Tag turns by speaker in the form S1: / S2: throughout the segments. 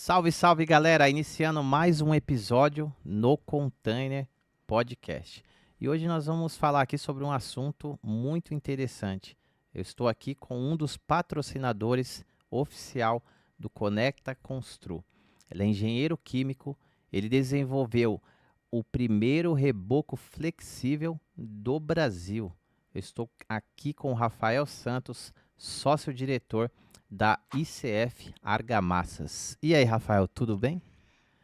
S1: Salve, salve galera! Iniciando mais um episódio no Container Podcast. E hoje nós vamos falar aqui sobre um assunto muito interessante. Eu estou aqui com um dos patrocinadores oficial do Conecta Constru. Ele é engenheiro químico, ele desenvolveu o primeiro reboco flexível do Brasil. Eu estou aqui com o Rafael Santos, sócio-diretor da ICF Argamassas. E aí, Rafael, tudo bem?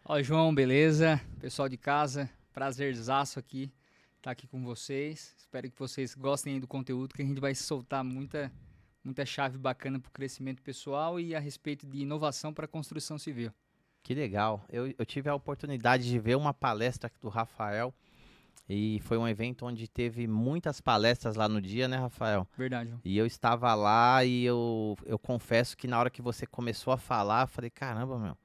S2: Ó, João, beleza? Pessoal de casa, prazerzaço aqui estar aqui com vocês. Espero que vocês gostem aí do conteúdo, que a gente vai soltar muita chave bacana para o crescimento pessoal e a respeito de inovação para a construção civil.
S1: Que legal. Eu tive a oportunidade de ver uma palestra do Rafael e foi um evento onde teve muitas palestras lá no dia, né, Rafael?
S2: Verdade, João.
S1: E eu estava lá e eu confesso que na hora que você começou a falar, eu falei, caramba, meu,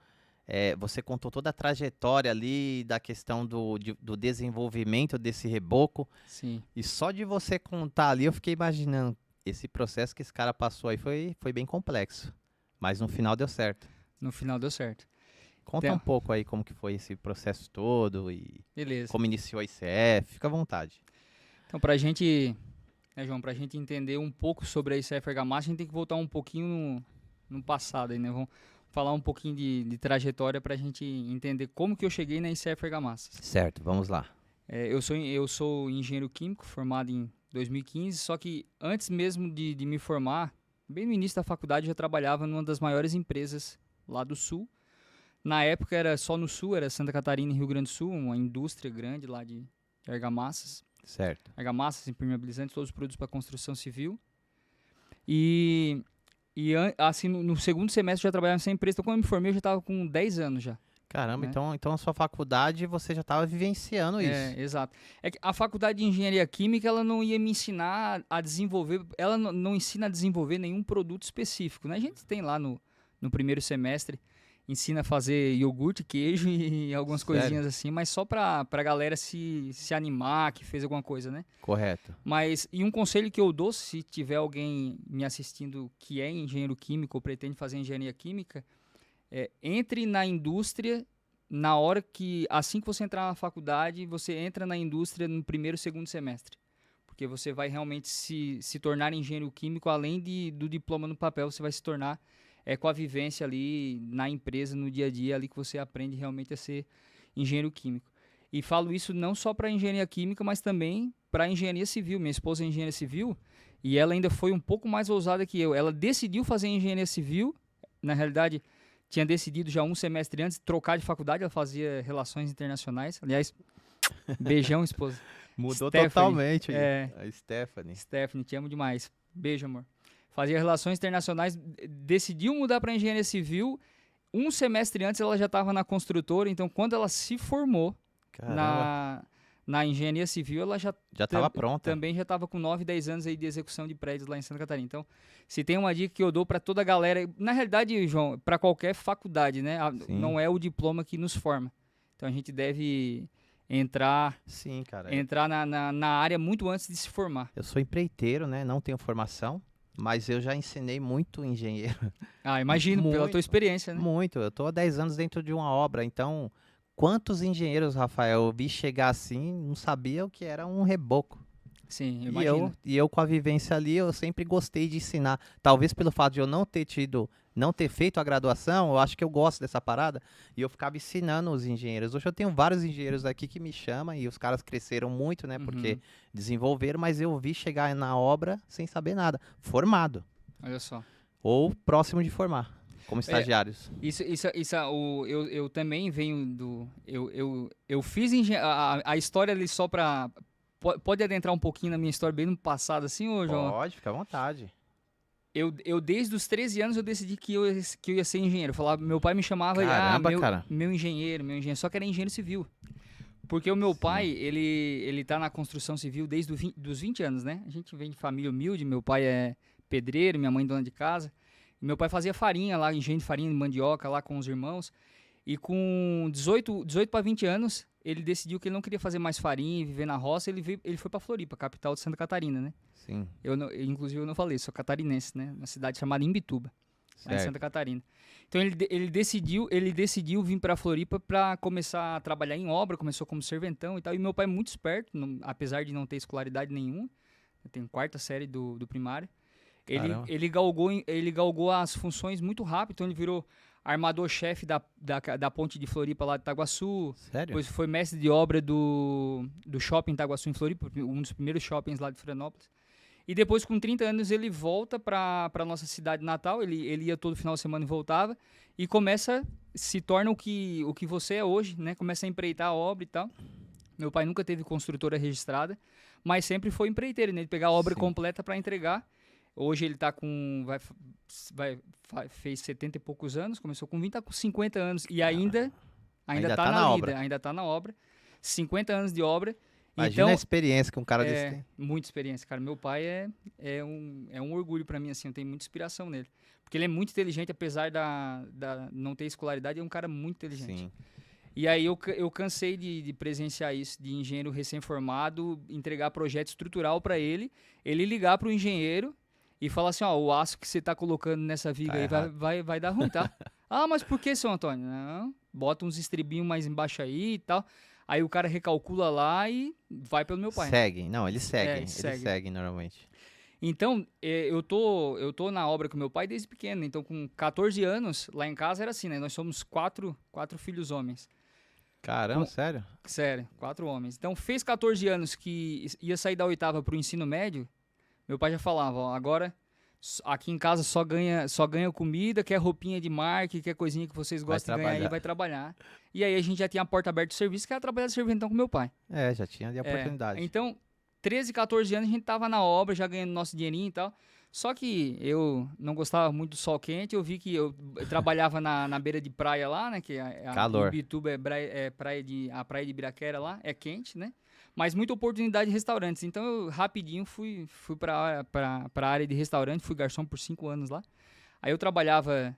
S1: você contou toda a trajetória ali da questão do desenvolvimento desse reboco.
S2: Sim.
S1: E só de você contar ali, eu fiquei imaginando, esse processo que esse cara passou aí foi bem complexo. Mas no final deu certo.
S2: No final deu certo.
S1: Conta
S2: Então,
S1: um pouco aí como que foi esse processo todo e
S2: beleza.
S1: como iniciou a ICF. Fica à vontade.
S2: Então, pra gente, né, João, pra gente entender um pouco sobre a ICF Argamassa, a gente tem que voltar um pouquinho no passado aí, né? Vamos falar um pouquinho de trajetória pra gente entender como que eu cheguei na ICF Argamassas.
S1: Certo, vamos lá.
S2: Eu sou engenheiro químico, formado em 2015, só que antes mesmo de me formar, bem no início da faculdade, eu já trabalhava numa das maiores empresas lá do Sul. Na época era só no Sul, era Santa Catarina e Rio Grande do Sul, uma indústria grande lá de argamassas.
S1: Certo.
S2: Argamassas, impermeabilizantes, todos os produtos para construção civil. Assim, no segundo semestre eu já trabalhava nessa empresa, então quando eu me formei eu já estava com 10 anos já.
S1: Caramba,
S2: Né?
S1: então a sua faculdade você já estava vivenciando isso.
S2: Exato. É que a faculdade de engenharia química, ela não ia me ensinar a desenvolver, ela não ensina a desenvolver nenhum produto específico, né? A gente tem lá no primeiro semestre, ensina a fazer iogurte, queijo e algumas
S1: Sério?
S2: coisinhas assim, mas só pra galera se animar, que fez alguma coisa, né?
S1: Correto.
S2: Mas, e um conselho que eu dou, se tiver alguém me assistindo que é engenheiro químico ou pretende fazer engenharia química, entre na indústria na hora que, assim que você entrar na faculdade, você entra na indústria no primeiro e segundo semestre. Porque você vai realmente se tornar engenheiro químico, além do diploma no papel, você vai se tornar com a vivência ali na empresa, no dia a dia, ali que você aprende realmente a ser engenheiro químico. E falo isso não só para engenharia química, mas também para engenharia civil. Minha esposa é engenheira civil e ela ainda foi um pouco mais ousada que eu. Ela decidiu fazer engenharia civil, na realidade tinha decidido já um semestre antes trocar de faculdade, ela fazia relações internacionais. Aliás, beijão, esposa.
S1: Mudou
S2: Stephanie,
S1: totalmente. A Stephanie.
S2: Stephanie, te amo demais. Beijo, amor. Fazia relações internacionais, decidiu mudar para engenharia civil. Um semestre antes ela já estava na construtora, então quando ela se formou na engenharia civil, ela já
S1: estava pronta.
S2: Também já estava com 9, 10 anos aí de execução de prédios lá em Santa Catarina. Então, se tem uma dica que eu dou para toda a galera, na realidade, João, para qualquer faculdade, né? Não é o diploma que nos forma. Então a gente deve entrar na área muito antes de se formar.
S1: Eu sou empreiteiro, né? Não tenho formação, mas eu já ensinei muito engenheiro.
S2: Ah, imagino, pela tua experiência, né?
S1: Muito. Eu estou há 10 anos dentro de uma obra, então quantos engenheiros, Rafael, eu vi chegar assim, não sabia o que era um reboco.
S2: Sim, eu imagino.
S1: E eu com a vivência ali, eu sempre gostei de ensinar. Talvez pelo fato de eu não ter feito a graduação, eu acho que eu gosto dessa parada. E eu ficava ensinando os engenheiros. Hoje eu tenho vários engenheiros aqui que me chamam e os caras cresceram muito, né? Porque desenvolveram, mas eu vi chegar na obra sem saber nada. Formado.
S2: Olha só.
S1: Ou próximo de formar. Como estagiários.
S2: Eu também venho do... Eu fiz a história ali só pra... Pode adentrar um pouquinho na minha história bem no passado, assim, ô João?
S1: Pode, fica à vontade.
S2: Eu desde os 13 anos, eu decidi que eu ia ser engenheiro. Meu pai me chamava, meu engenheiro, só que era engenheiro civil. Porque o meu pai, ele tá na construção civil desde os 20 anos, né? A gente vem de família humilde, meu pai é pedreiro, minha mãe dona de casa. Meu pai fazia farinha lá, engenho de farinha de mandioca lá com os irmãos. E com 18 para 20 anos, ele decidiu que ele não queria fazer mais farinha e viver na roça. Ele foi para Floripa, capital de Santa Catarina, né?
S1: Sim.
S2: Inclusive, eu não falei, sou catarinense, né? Na cidade chamada Imbituba. lá em Santa Catarina. Então ele decidiu vir para Floripa para começar a trabalhar em obra, começou como serventão e tal. E meu pai é muito esperto, apesar de não ter escolaridade nenhuma, tem 4ª série do primário. Ele galgou as funções muito rápido, então ele virou armador-chefe da ponte de Floripa lá de Itaguaçu.
S1: Sério?
S2: Depois foi mestre de obra do shopping Itaguaçu em Floripa, um dos primeiros shoppings lá de Florianópolis. E depois, com 30 anos, ele volta para nossa cidade natal, ele ia todo final de semana e voltava, e se torna o que você é hoje, né? Começa a empreitar a obra e tal. Meu pai nunca teve construtora registrada, mas sempre foi empreiteiro, né? Ele pegar a obra completa para entregar. Hoje ele está com... fez 70 e poucos anos, começou com 20, está com 50 anos. E ainda está na lida, ainda está na obra. 50 anos de obra.
S1: Imagina a experiência que um cara desse tem.
S2: Muita experiência, cara. Meu pai é um orgulho para mim, assim. Eu tenho muita inspiração nele. Porque ele é muito inteligente, apesar da não ter escolaridade, é um cara muito inteligente.
S1: Sim.
S2: E aí eu cansei de presenciar isso, de engenheiro recém-formado, entregar projeto estrutural para ele ligar para o engenheiro e falar assim, ó, o aço que você tá colocando nessa viga aí vai dar ruim, tá? Ah, mas por que, seu Antônio? Não, bota uns estribinhos mais embaixo aí e tal. Aí o cara recalcula lá e vai pelo meu pai.
S1: Seguem, não, eles seguem, eles seguem normalmente.
S2: Então, eu tô na obra com meu pai desde pequeno, então com 14 anos, lá em casa era assim, né? Nós somos quatro filhos homens.
S1: Caramba, sério?
S2: Sério, 4 homens. Então, fez 14 anos que ia sair da 8ª pro ensino médio, meu pai já falava, ó, agora aqui em casa só ganha comida, quer roupinha de marca, quer coisinha que vocês gostam de ganhar aí, vai trabalhar. E aí a gente já tinha a porta aberta do serviço, que era trabalhar de serventão com meu pai.
S1: Já tinha ali a oportunidade.
S2: Então, 13, 14 anos a gente tava na obra, já ganhando nosso dinheirinho e tal. Só que eu não gostava muito do sol quente, eu vi que eu trabalhava na beira de praia lá, né, que
S1: Calor.
S2: Ibituba a praia de Ibiraquera lá, é quente, né? Mas muita oportunidade de restaurantes. Então eu rapidinho fui para a área de restaurante, fui garçom por 5 anos lá. Aí eu trabalhava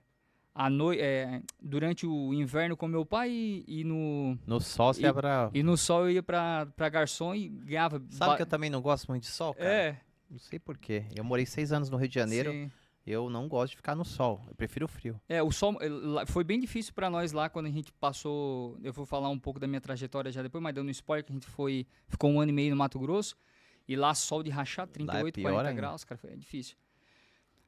S2: durante o inverno com meu pai e no
S1: sol você ia pra...
S2: E no sol eu ia para garçom e ganhava...
S1: Sabe que eu também não gosto muito de sol, cara? Não sei porquê. Eu morei 6 anos no Rio de Janeiro.
S2: Sim.
S1: Eu não gosto de ficar no sol. Eu prefiro o frio.
S2: O sol foi bem difícil para nós lá quando a gente passou. Eu vou falar um pouco da minha trajetória já depois, mas dando um spoiler que a gente ficou 1 ano e meio no Mato Grosso. E lá sol de rachar 38, 40 graus, cara, foi difícil.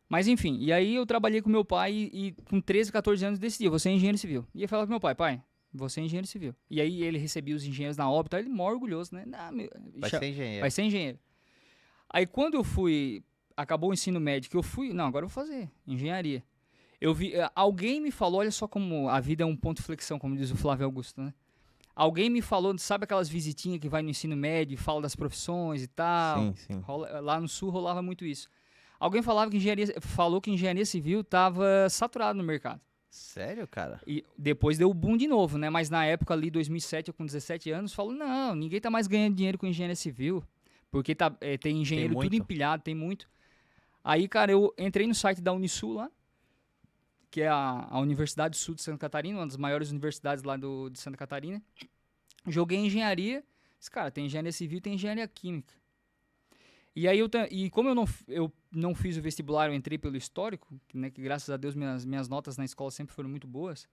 S2: Mas enfim, e aí eu trabalhei com meu pai e com 13, 14 anos decidi, eu vou ser engenheiro civil. E eu falava pro meu pai, você é engenheiro civil. E aí ele recebia os engenheiros na obra, tá? Ele mó orgulhoso, né?
S1: Vai ser engenheiro.
S2: Vai ser engenheiro. Aí quando eu fui, acabou o ensino médio, que eu fui, não, agora eu vou fazer engenharia. Eu vi, alguém me falou, olha só como a vida é um ponto de flexão, como diz o Flávio Augusto, né? Alguém me falou, sabe aquelas visitinhas que vai no ensino médio e fala das profissões e tal?
S1: Sim, sim.
S2: Lá no Sul rolava muito isso. Alguém falou que engenharia civil estava saturado no mercado.
S1: Sério, cara?
S2: E depois deu o boom de novo, né? Mas na época ali, 2007, eu com 17 anos, falou, não, ninguém tá mais ganhando dinheiro com engenharia civil. Porque tem engenheiro tudo empilhado, tem muito. Aí, cara, eu entrei no site da Unisul lá, que é a Universidade do Sul de Santa Catarina, uma das maiores universidades lá de Santa Catarina. Joguei engenharia. Disse, cara, tem engenharia civil e tem engenharia química. E aí, como eu não fiz o vestibular, eu entrei pelo histórico, né, que graças a Deus minhas notas na escola sempre foram muito boas.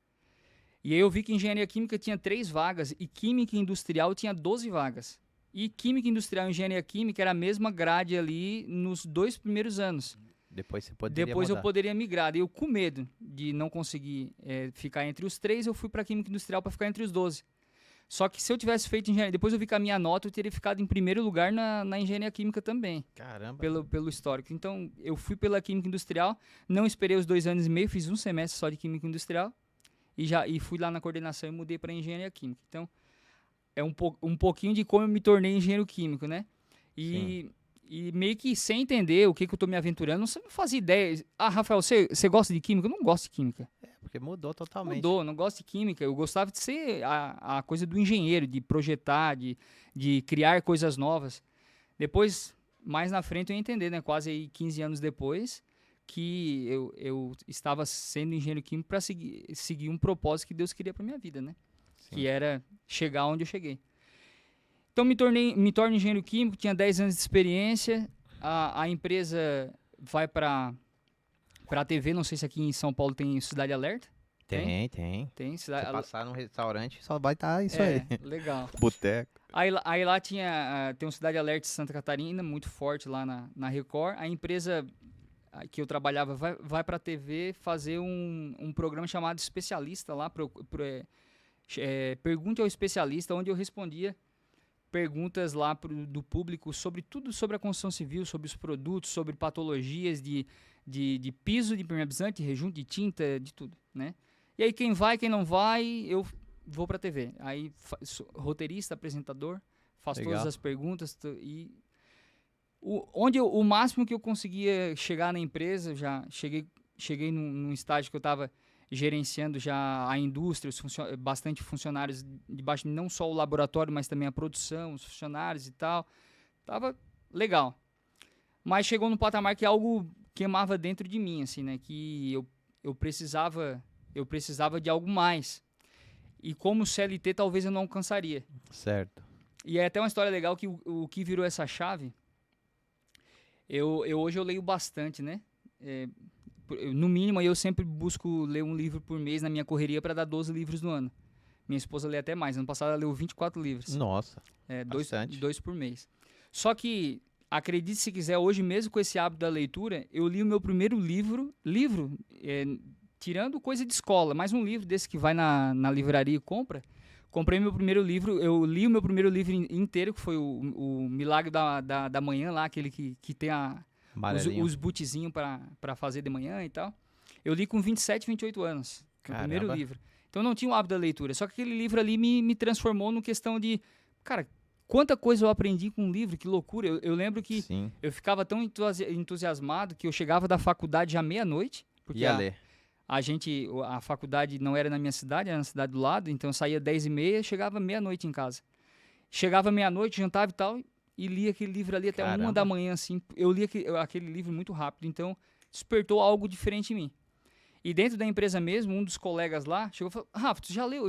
S2: E aí eu vi que engenharia química tinha 3 vagas e química industrial tinha 12 vagas. E química industrial e engenharia química era a mesma grade ali nos 2 primeiros anos.
S1: Depois
S2: eu poderia migrar. E eu, com medo de não conseguir ficar entre os 3, eu fui para química industrial para ficar entre os 12. Só que se eu tivesse feito engenharia, depois eu vi que a minha nota eu teria ficado em primeiro lugar na engenharia química também.
S1: Caramba.
S2: Pelo histórico. Então, eu fui pela química industrial, não esperei os 2 anos e meio, fiz um semestre só de química industrial e fui lá na coordenação e mudei para engenharia química. Então, é um pouquinho de como eu me tornei engenheiro químico, né? E meio que sem entender o que eu tô me aventurando, não fazia ideia. Ah, Rafael, você gosta de química? Eu não gosto de química.
S1: Porque mudou totalmente.
S2: Não gosto de química. Eu gostava de ser a coisa do engenheiro, de projetar, de criar coisas novas. Depois, mais na frente, eu ia entender, né? Quase aí 15 anos depois, que eu estava sendo engenheiro químico para seguir um propósito que Deus queria para minha vida, né? Sim. Que era chegar onde eu cheguei. Então, me torno engenheiro químico, tinha 10 anos de experiência, a empresa vai para Pra TV, não sei se aqui em São Paulo tem Cidade Alerta.
S1: Tem.
S2: Tem
S1: Se
S2: Cidade
S1: passar num restaurante, só vai estar isso aí.
S2: legal.
S1: Boteco.
S2: Aí lá tem um Cidade Alerta de Santa Catarina, muito forte lá na Record. A empresa que eu trabalhava vai para a TV fazer um programa chamado Especialista lá, Pergunte ao Especialista, onde eu respondia perguntas lá do público sobre tudo sobre a construção civil, sobre os produtos, sobre patologias de piso, de impermeabilizante, rejunte, de tinta, de tudo, né? E aí quem vai, quem não vai, eu vou pra TV. Aí sou roteirista, apresentador, faço
S1: Legal.
S2: todas as perguntas o máximo que eu conseguia chegar na empresa, já cheguei num estágio que eu estava gerenciando já a indústria, bastante funcionários debaixo de não só o laboratório, mas também a produção, os funcionários e tal. Tava legal. Mas chegou num patamar que algo queimava dentro de mim, assim, né? Que eu precisava de algo mais. E como CLT, talvez eu não alcançaria.
S1: Certo.
S2: E é até uma história legal que o que virou essa chave, hoje eu leio bastante, né? No mínimo, eu sempre busco ler um livro por mês na minha correria para dar 12 livros no ano. Minha esposa lê até mais. Ano passado ela leu 24 livros.
S1: Nossa,
S2: dois por mês. Só que, acredite se quiser, hoje mesmo com esse hábito da leitura, eu li o meu primeiro livro, tirando coisa de escola, mais um livro desse que vai na livraria e compra. Comprei meu primeiro livro, eu li o meu primeiro livro inteiro, que foi o Milagre da Manhã, lá, aquele que tem os bootzinhos para fazer de manhã e tal. Eu li com 27, 28 anos, o primeiro livro. Então eu não tinha o hábito da leitura, só que aquele livro ali me transformou no questão de, cara, quanta coisa eu aprendi com um livro, que loucura. Eu lembro que
S1: Sim.
S2: eu ficava tão entusiasmado que eu chegava da faculdade já meia-noite, porque
S1: Ia ler.
S2: a faculdade não era na minha cidade, era na cidade do lado, então eu saía 10h30 e chegava meia-noite em casa. Chegava meia-noite, jantava e tal, e lia aquele livro ali até 1h, assim. Eu lia aquele livro muito rápido, então despertou algo diferente em mim. E dentro da empresa mesmo, um dos colegas lá chegou e falou: Rafa, tu já leu,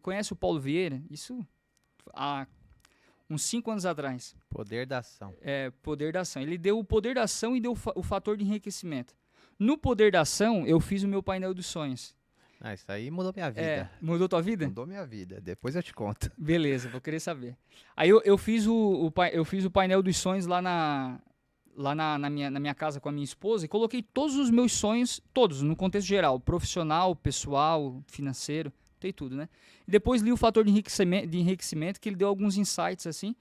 S2: conhece o Paulo Vieira? Isso há uns 5 anos atrás.
S1: Poder da ação.
S2: Poder da ação. Ele deu o poder da ação e deu o fator de enriquecimento. No poder da ação, eu fiz o meu painel dos sonhos.
S1: Isso aí mudou minha vida.
S2: Mudou tua vida?
S1: Mudou minha vida. Depois eu te conto.
S2: Beleza, vou querer saber. Aí eu fiz o painel dos sonhos lá na minha casa com a minha esposa e coloquei todos os meus sonhos, todos, no contexto geral, profissional, pessoal, financeiro, tem tudo, né? E depois li o fator de enriquecimento, que ele deu alguns insights, assim,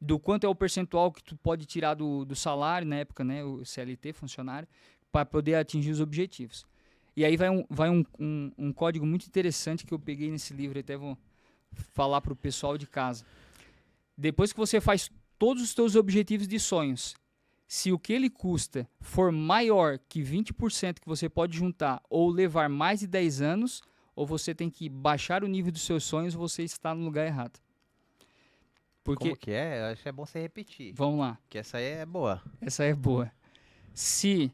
S2: do quanto é o percentual que tu pode tirar do salário na época, né? O CLT, funcionário, para poder atingir os objetivos. E aí vai um código muito interessante que eu peguei nesse livro, até vou falar para o pessoal de casa. Depois que você faz todos os teus objetivos de sonhos, se o que ele custa for maior que 20% que você pode juntar ou levar mais de 10 anos, ou você tem que baixar o nível dos seus sonhos, você está no lugar errado.
S1: Como que é? Eu acho que é bom você repetir.
S2: Vamos lá.
S1: Que essa aí é boa.
S2: Essa é boa. Se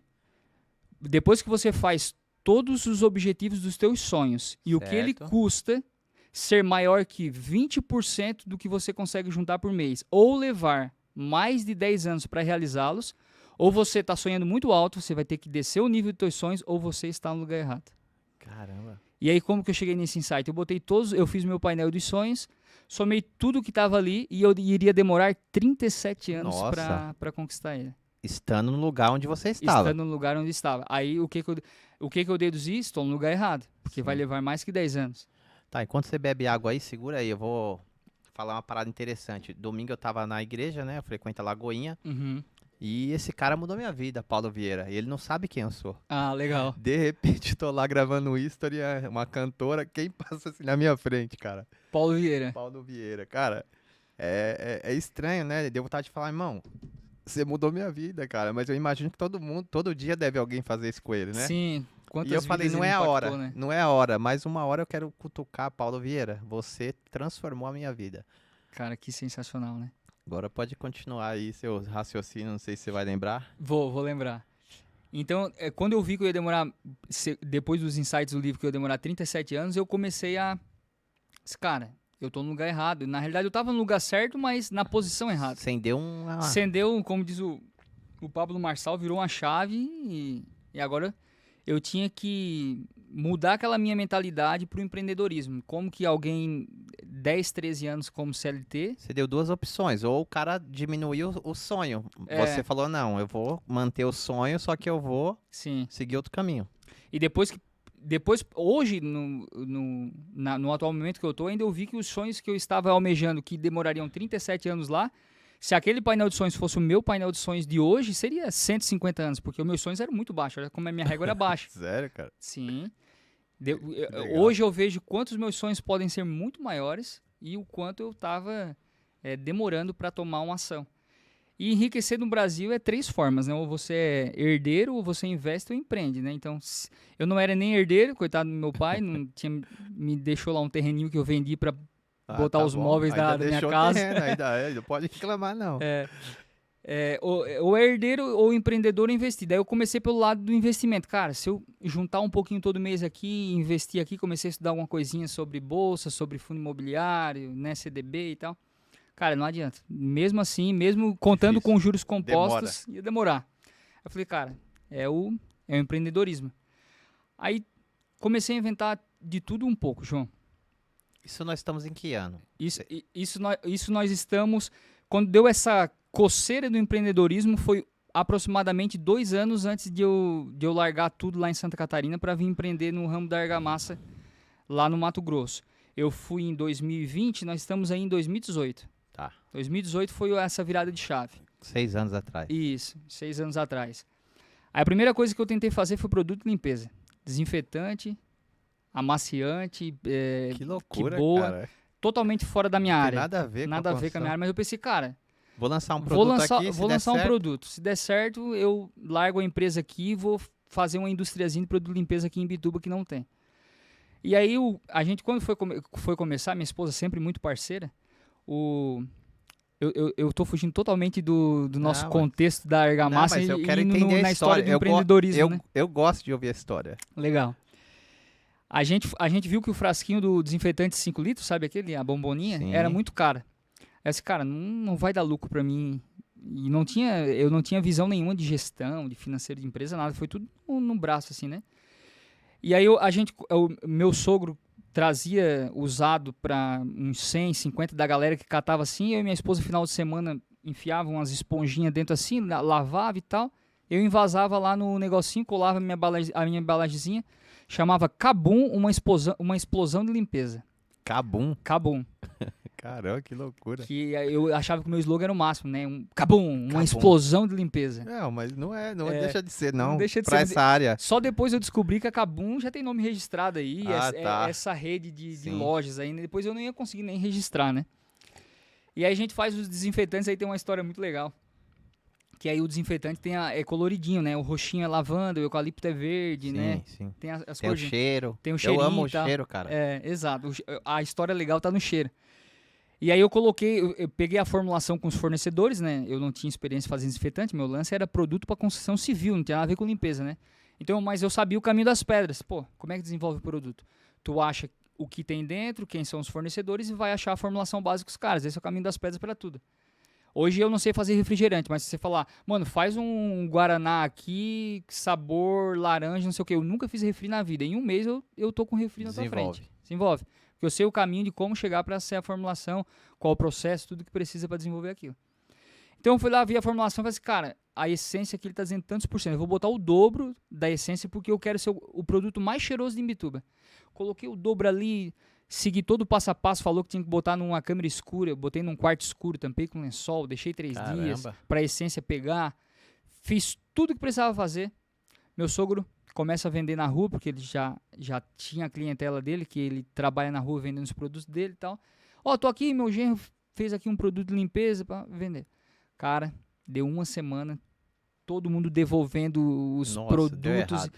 S2: depois que você faz todos os objetivos dos teus sonhos e o que ele custa ser maior que 20% do que você consegue juntar por mês, ou levar mais de 10 anos para realizá-los, ou você está sonhando muito alto, você vai ter que descer o nível dos teus sonhos, ou você está no lugar errado.
S1: Caramba.
S2: E aí como que eu cheguei nesse insight? Eu fiz meu painel dos sonhos, somei tudo que estava ali e eu iria demorar 37 anos para conquistar ele.
S1: Estando no lugar onde você estava.
S2: Estando no lugar onde estava. Aí o que eu deduzi? Estou no lugar errado, porque vai levar mais que 10 anos.
S1: Tá, enquanto você bebe água aí, segura aí, eu vou falar uma parada interessante. Domingo eu tava na igreja, né, eu frequento a Lagoinha, e esse cara mudou minha vida, Paulo Vieira, e ele não sabe quem eu sou.
S2: Ah, legal.
S1: De repente tô lá gravando um history, uma cantora, quem passa assim na minha frente, cara?
S2: Paulo Vieira.
S1: Paulo Vieira, cara, é estranho, né, deu vontade de falar, irmão, você mudou minha vida, cara, mas eu imagino que todo dia deve alguém fazer isso com ele, né?
S2: Sim.
S1: E eu falei, não é a hora, né? Não é a hora, mas uma hora eu quero cutucar, Paulo Vieira, você transformou a minha vida.
S2: Cara, que sensacional, né?
S1: Agora pode continuar aí seu raciocínio, não sei se você vai lembrar.
S2: Vou lembrar. Então, quando eu vi que eu ia demorar, depois dos insights do livro, que eu ia demorar 37 anos, eu comecei a... Cara, eu tô no lugar errado. Na realidade, eu tava no lugar certo, mas na posição errada.
S1: Acendeu
S2: como diz o Pablo Marçal, virou uma chave e agora eu tinha que mudar aquela minha mentalidade para o empreendedorismo. Como que alguém 10, 13 anos como CLT...
S1: Você deu duas opções. Ou o cara diminuiu o sonho. Você falou, não, eu vou manter o sonho, só que eu vou seguir outro caminho.
S2: E depois, hoje, no atual momento que eu tô, ainda eu vi que os sonhos que eu estava almejando, que demorariam 37 anos lá, se aquele painel de sonhos fosse o meu painel de sonhos de hoje, seria 150 anos, porque os meus sonhos eram muito baixos. Olha como a minha régua era baixa.
S1: Sério, cara?
S2: Sim. Hoje eu vejo quantos meus sonhos podem ser muito maiores e o quanto eu estava demorando para tomar uma ação. E enriquecer no Brasil é 3 formas, né? Ou você é herdeiro, ou você investe ou empreende, né? Então, eu não era nem herdeiro, coitado do meu pai, me deixou lá um terreninho que eu vendi para botar os móveis da minha casa.
S1: Não pode reclamar, não.
S2: Ou é herdeiro ou empreendedor ou investido. Aí eu comecei pelo lado do investimento. Cara, se eu juntar um pouquinho todo mês aqui, investir aqui, comecei a estudar alguma coisinha sobre bolsa, sobre fundo imobiliário, né, CDB e tal. Cara, não adianta. Mesmo assim, mesmo contando com juros compostos, ia demorar. Eu falei, cara, é o empreendedorismo. Aí comecei a inventar de tudo um pouco, João.
S1: Isso nós estamos em que ano?
S2: Isso nós estamos... Quando deu essa coceira do empreendedorismo, foi aproximadamente 2 anos antes de eu largar tudo lá em Santa Catarina para vir empreender no ramo da argamassa lá no Mato Grosso. Eu fui em 2020, nós estamos aí em 2018.
S1: Tá.
S2: 2018 foi essa virada de chave.
S1: 6 anos atrás.
S2: Isso, 6 anos atrás. Aí a primeira coisa que eu tentei fazer foi produto de limpeza. Desinfetante, amaciante,
S1: que loucura,
S2: que boa.
S1: Cara.
S2: Totalmente fora da minha área.
S1: Nada a ver
S2: com a minha área, mas eu pensei, cara...
S1: Vou lançar um produto aqui,
S2: vou lançar um produto. Se der certo, eu largo a empresa aqui e vou fazer uma industriazinha de produto de limpeza aqui em Imbituba que não tem. E aí, a gente, quando foi começar, minha esposa sempre muito parceira, eu tô fugindo totalmente do nosso contexto da argamassa
S1: mas eu quero entender
S2: na história do empreendedorismo, né?
S1: Eu gosto de ouvir a história.
S2: Legal. A gente viu que o frasquinho do desinfetante 5 litros, sabe aquele, a bomboninha, era muito cara. Eu disse, cara, não vai dar lucro para mim. E eu não tinha visão nenhuma de gestão, de financeiro de empresa, nada. Foi tudo no braço, assim, né? E aí meu sogro trazia usado para uns 100, 50 da galera que catava assim. Eu e minha esposa, no final de semana, enfiava umas esponjinhas dentro assim, lavava e tal. Eu envasava lá no negocinho, colava a minha embalagemzinha. Chamava Cabum, uma explosão de limpeza.
S1: Cabum?
S2: Cabum.
S1: Caramba, que loucura.
S2: Que eu achava que o meu slogan era o máximo, né? Cabum, uma explosão de limpeza.
S1: Não, mas não deixa de ser, não.
S2: Deixa de
S1: pra
S2: ser.
S1: Essa área.
S2: Só depois eu descobri que a Cabum já tem nome registrado aí,
S1: tá.
S2: essa rede de lojas aí. Depois eu não ia conseguir nem registrar, né? E aí a gente faz os desinfetantes, aí tem uma história muito legal. Que aí o desinfetante é coloridinho, né? O roxinho é lavanda, o eucalipto é verde, né?
S1: Sim.
S2: Tem as
S1: tem o cheiro.
S2: Tem o cheirinho.
S1: Eu amo o cheiro, cara.
S2: Exato. A história legal tá no cheiro. E aí eu peguei a formulação com os fornecedores, né? Eu não tinha experiência fazendo desinfetante, meu lance era produto para construção civil, não tinha nada a ver com limpeza, né? Então, mas eu sabia o caminho das pedras. Pô, como é que desenvolve o produto? Tu acha o que tem dentro, quem são os fornecedores e vai achar a formulação básica dos caras. Esse é o caminho das pedras para tudo. Hoje eu não sei fazer refrigerante, mas se você falar, mano, faz um Guaraná aqui, sabor laranja, não sei o que. Eu nunca fiz refri na vida. Em um mês eu tô com refri na tua frente. Desenvolve. Porque eu sei o caminho de como chegar para ser a formulação, qual o processo, tudo que precisa para desenvolver aquilo. Então eu fui lá, vi a formulação e falei assim, cara, a essência aqui ele tá dizendo tantos por cento. Eu vou botar o dobro da essência porque eu quero ser o produto mais cheiroso de Imbituba. Coloquei o dobro ali, segui todo o passo a passo, falou que tinha que botar numa câmera escura, eu botei num quarto escuro, tampei com lençol, deixei 3 dias para a essência pegar. Fiz tudo que precisava fazer. Meu sogro começa a vender na rua, porque ele já tinha a clientela dele, que ele trabalha na rua vendendo os produtos dele e tal. Tô aqui, meu genro fez aqui um produto de limpeza para vender. Cara, deu uma semana, todo mundo devolvendo os produtos.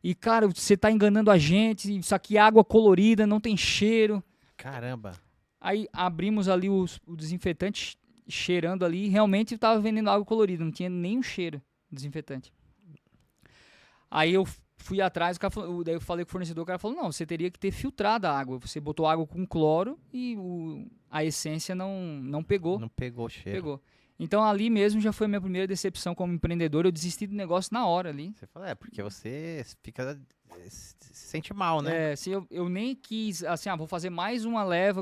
S2: E, cara, você tá enganando a gente, isso aqui é água colorida, não tem cheiro.
S1: Caramba.
S2: Aí abrimos ali o desinfetante, cheirando ali, e realmente tava vendendo água colorida, não tinha nenhum cheiro desinfetante. Aí eu fui atrás, daí eu falei com o fornecedor, o cara falou, não, você teria que ter filtrado a água. Você botou água com cloro e a essência não pegou.
S1: Não pegou o cheiro.
S2: Pegou. Então ali mesmo já foi a minha primeira decepção como empreendedor. Eu desisti do negócio na hora ali.
S1: Você fala, porque você se sente mal, né?
S2: Se eu nem quis, assim, vou fazer mais uma leva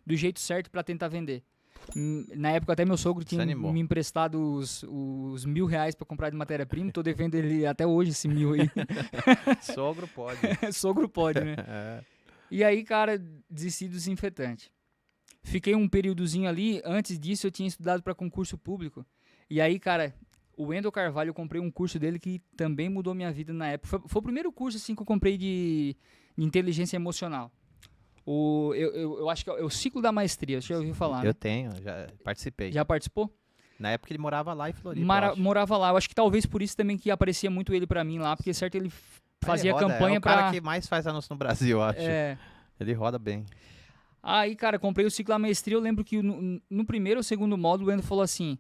S2: do jeito certo para tentar vender. Na época até meu sogro tinha me emprestado os R$1.000 para comprar de matéria-prima. Tô devendo ele até hoje esse 1.000 aí.
S1: Sogro pode.
S2: Sogro pode, né? E aí, cara, desisti do desinfetante. Fiquei um períodozinho ali. Antes disso, eu tinha estudado para concurso público. E aí, cara, o Wendel Carvalho, eu comprei um curso dele que também mudou minha vida na época. Foi o primeiro curso assim, que eu comprei de inteligência emocional. Eu acho que é o ciclo da maestria. Você já ouviu falar,
S1: Eu
S2: né?
S1: tenho, já participei.
S2: Já participou?
S1: Na época ele morava lá em Floripa.
S2: Morava lá. Eu acho que talvez por isso também que aparecia muito ele pra mim lá, porque certo ele fazia campanha pra...
S1: É o cara que mais faz anúncio no Brasil, eu acho. Ele roda bem.
S2: Aí, cara, comprei o ciclo da maestria. Eu lembro que no primeiro ou segundo módulo o Wendel falou assim: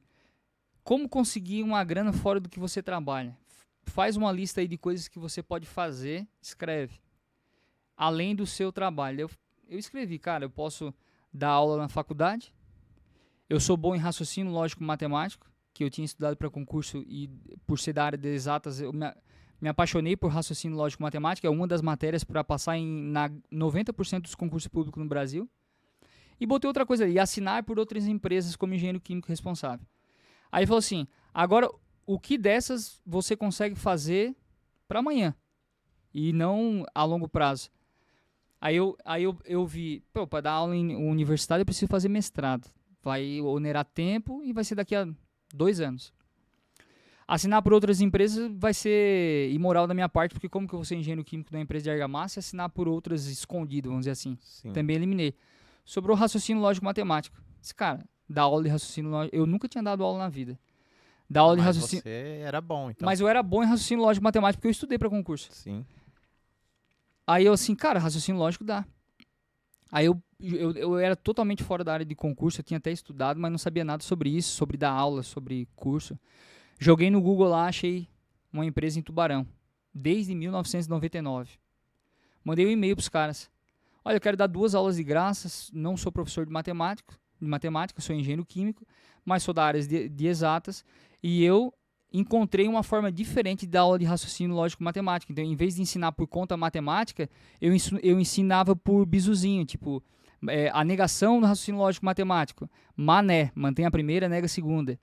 S2: como conseguir uma grana fora do que você trabalha? Faz uma lista aí de coisas que você pode fazer, escreve. Além do seu trabalho. Eu escrevi, cara, eu posso dar aula na faculdade. Eu sou bom em raciocínio lógico matemático, que eu tinha estudado para concurso e por ser da área de exatas, eu me apaixonei por raciocínio lógico matemática. É uma das matérias para passar na 90% dos concursos públicos no Brasil. E botei outra coisa ali, assinar por outras empresas como engenheiro químico responsável. Aí falou assim, agora o que dessas você consegue fazer para amanhã e não a longo prazo? Aí eu vi, para dar aula em universidade eu preciso fazer mestrado. Vai onerar tempo e vai ser daqui a 2 anos. Assinar por outras empresas vai ser imoral da minha parte, porque como que eu vou ser engenheiro químico da empresa de argamassa e assinar por outras escondido, vamos dizer assim.
S1: Sim.
S2: Também eliminei. Sobrou raciocínio lógico matemático. Esse cara, dar aula de raciocínio lógico, eu nunca tinha dado aula na vida. Dar aula de raciocínio.
S1: Você era bom, então.
S2: Mas eu era bom em raciocínio lógico matemático porque eu estudei para concurso.
S1: Sim.
S2: Aí eu assim, cara, raciocínio lógico dá. Aí eu era totalmente fora da área de concurso, eu tinha até estudado, mas não sabia nada sobre isso, sobre dar aula, sobre curso. Joguei no Google lá, achei uma empresa em Tubarão, desde 1999. Mandei um e-mail pros caras. Olha, eu quero dar 2 aulas de graça, não sou professor de matemática, sou engenheiro químico, mas sou da área de exatas, e eu encontrei uma forma diferente de dar aula de raciocínio lógico-matemático. Então, em vez de ensinar por conta matemática, eu ensinava por bisuzinho, tipo, a negação do raciocínio lógico-matemático. Mané, mantém a primeira, nega a segunda.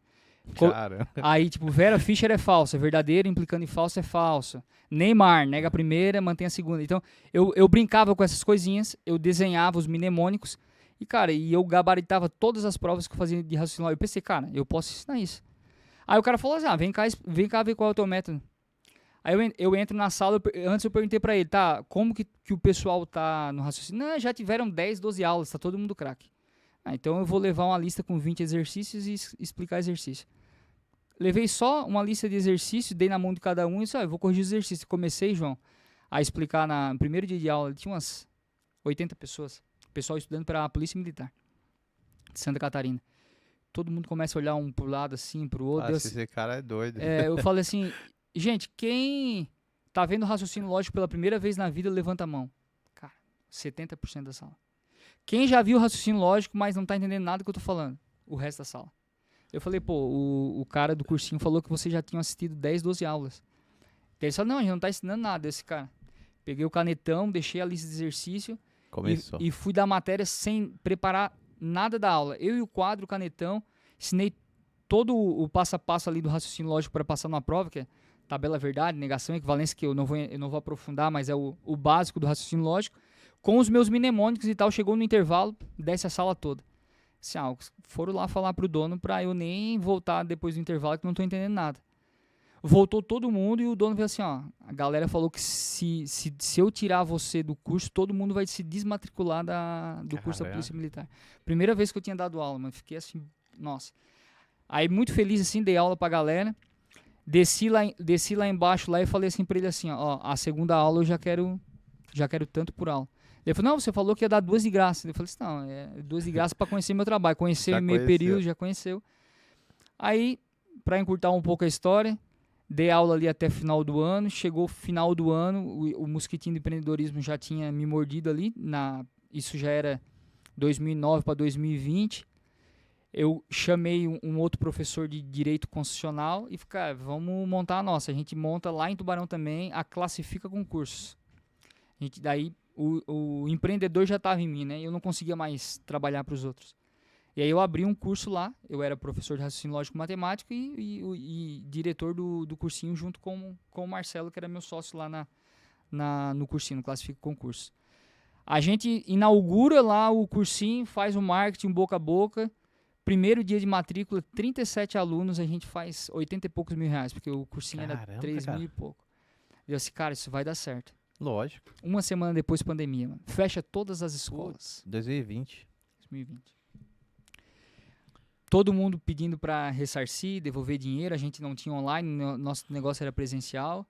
S2: Aí, tipo, Vera Fischer é falsa, verdadeiro implicando em falso é falso. Neymar, nega a primeira, mantém a segunda. Então, eu brincava com essas coisinhas, eu desenhava os mnemônicos, e, cara, eu gabaritava todas as provas que eu fazia de raciocínio lógico. Eu pensei, cara, eu posso ensinar isso. Aí o cara falou assim, vem cá ver qual é o teu método. Aí eu entro na sala, antes eu perguntei pra ele, tá, como que o pessoal tá no raciocínio? Não, já tiveram 10, 12 aulas, tá todo mundo craque. Então eu vou levar uma lista com 20 exercícios e explicar exercício. Levei só uma lista de exercícios, dei na mão de cada um e disse, eu vou corrigir os exercícios. Comecei, João, a explicar no primeiro dia de aula, tinha umas 80 pessoas, pessoal estudando para a Polícia Militar de Santa Catarina. Todo mundo começa a olhar um pro lado assim, pro outro.
S1: Esse cara é doido.
S2: Eu falei assim, gente, quem tá vendo raciocínio lógico pela primeira vez na vida, levanta a mão. Cara, 70% da sala. Quem já viu raciocínio lógico, mas não tá entendendo nada do que eu tô falando? O resto da sala. Eu falei, o cara do cursinho falou que você já tinha assistido 10, 12 aulas. Ele falou, não, a gente não tá ensinando nada esse cara. Peguei o canetão, deixei a lista de exercício e fui dar matéria sem preparar nada da aula. Eu e o quadro, o canetão, ensinei todo o passo a passo ali do raciocínio lógico para passar numa prova, que é tabela verdade, negação, equivalência, que eu não vou aprofundar, mas é o básico do raciocínio lógico. Com os meus mnemônicos e tal, chegou no intervalo, desce a sala toda. Assim, foram lá falar pro dono pra eu nem voltar depois do intervalo, que não tô entendendo nada. Voltou todo mundo e o dono veio assim, a galera falou que se eu tirar você do curso, todo mundo vai se desmatricular do curso da Polícia Militar. Primeira vez que eu tinha dado aula, mas fiquei assim, nossa. Aí muito feliz assim, dei aula pra galera, desci lá embaixo lá e falei assim pra ele assim, a segunda aula eu já quero tanto por aula. Ele falou, não, você falou que ia dar 2 de graça. Eu falei assim, não, 2 de graça para conhecer meu trabalho. Conhecer meio período, já conheceu. Aí, para encurtar um pouco a história, dei aula ali até final do ano. Chegou final do ano, o mosquitinho do empreendedorismo já tinha me mordido ali. Isso já era 2009 para 2020. eu chamei um outro professor de direito constitucional e falei, vamos montar a nossa. A gente monta lá em Tubarão também a Classifica Concursos. Daí o empreendedor já estava em mim, né? Eu não conseguia mais trabalhar para os outros. E aí eu abri um curso lá, eu era professor de raciocínio lógico matemático e diretor do cursinho junto com o Marcelo, que era meu sócio lá no cursinho, no Classifica Concursos. A gente inaugura lá o cursinho, faz o marketing boca a boca. Primeiro dia de matrícula, 37 alunos, a gente faz 80 e poucos mil reais, porque o cursinho era 3 mil e pouco. Eu disse, cara, isso vai dar certo.
S1: Lógico.
S2: Uma semana depois, pandemia, mano. Fecha todas as escolas.
S1: 2020.
S2: Todo mundo pedindo para ressarcir, devolver dinheiro. A gente não tinha online, nosso negócio era presencial.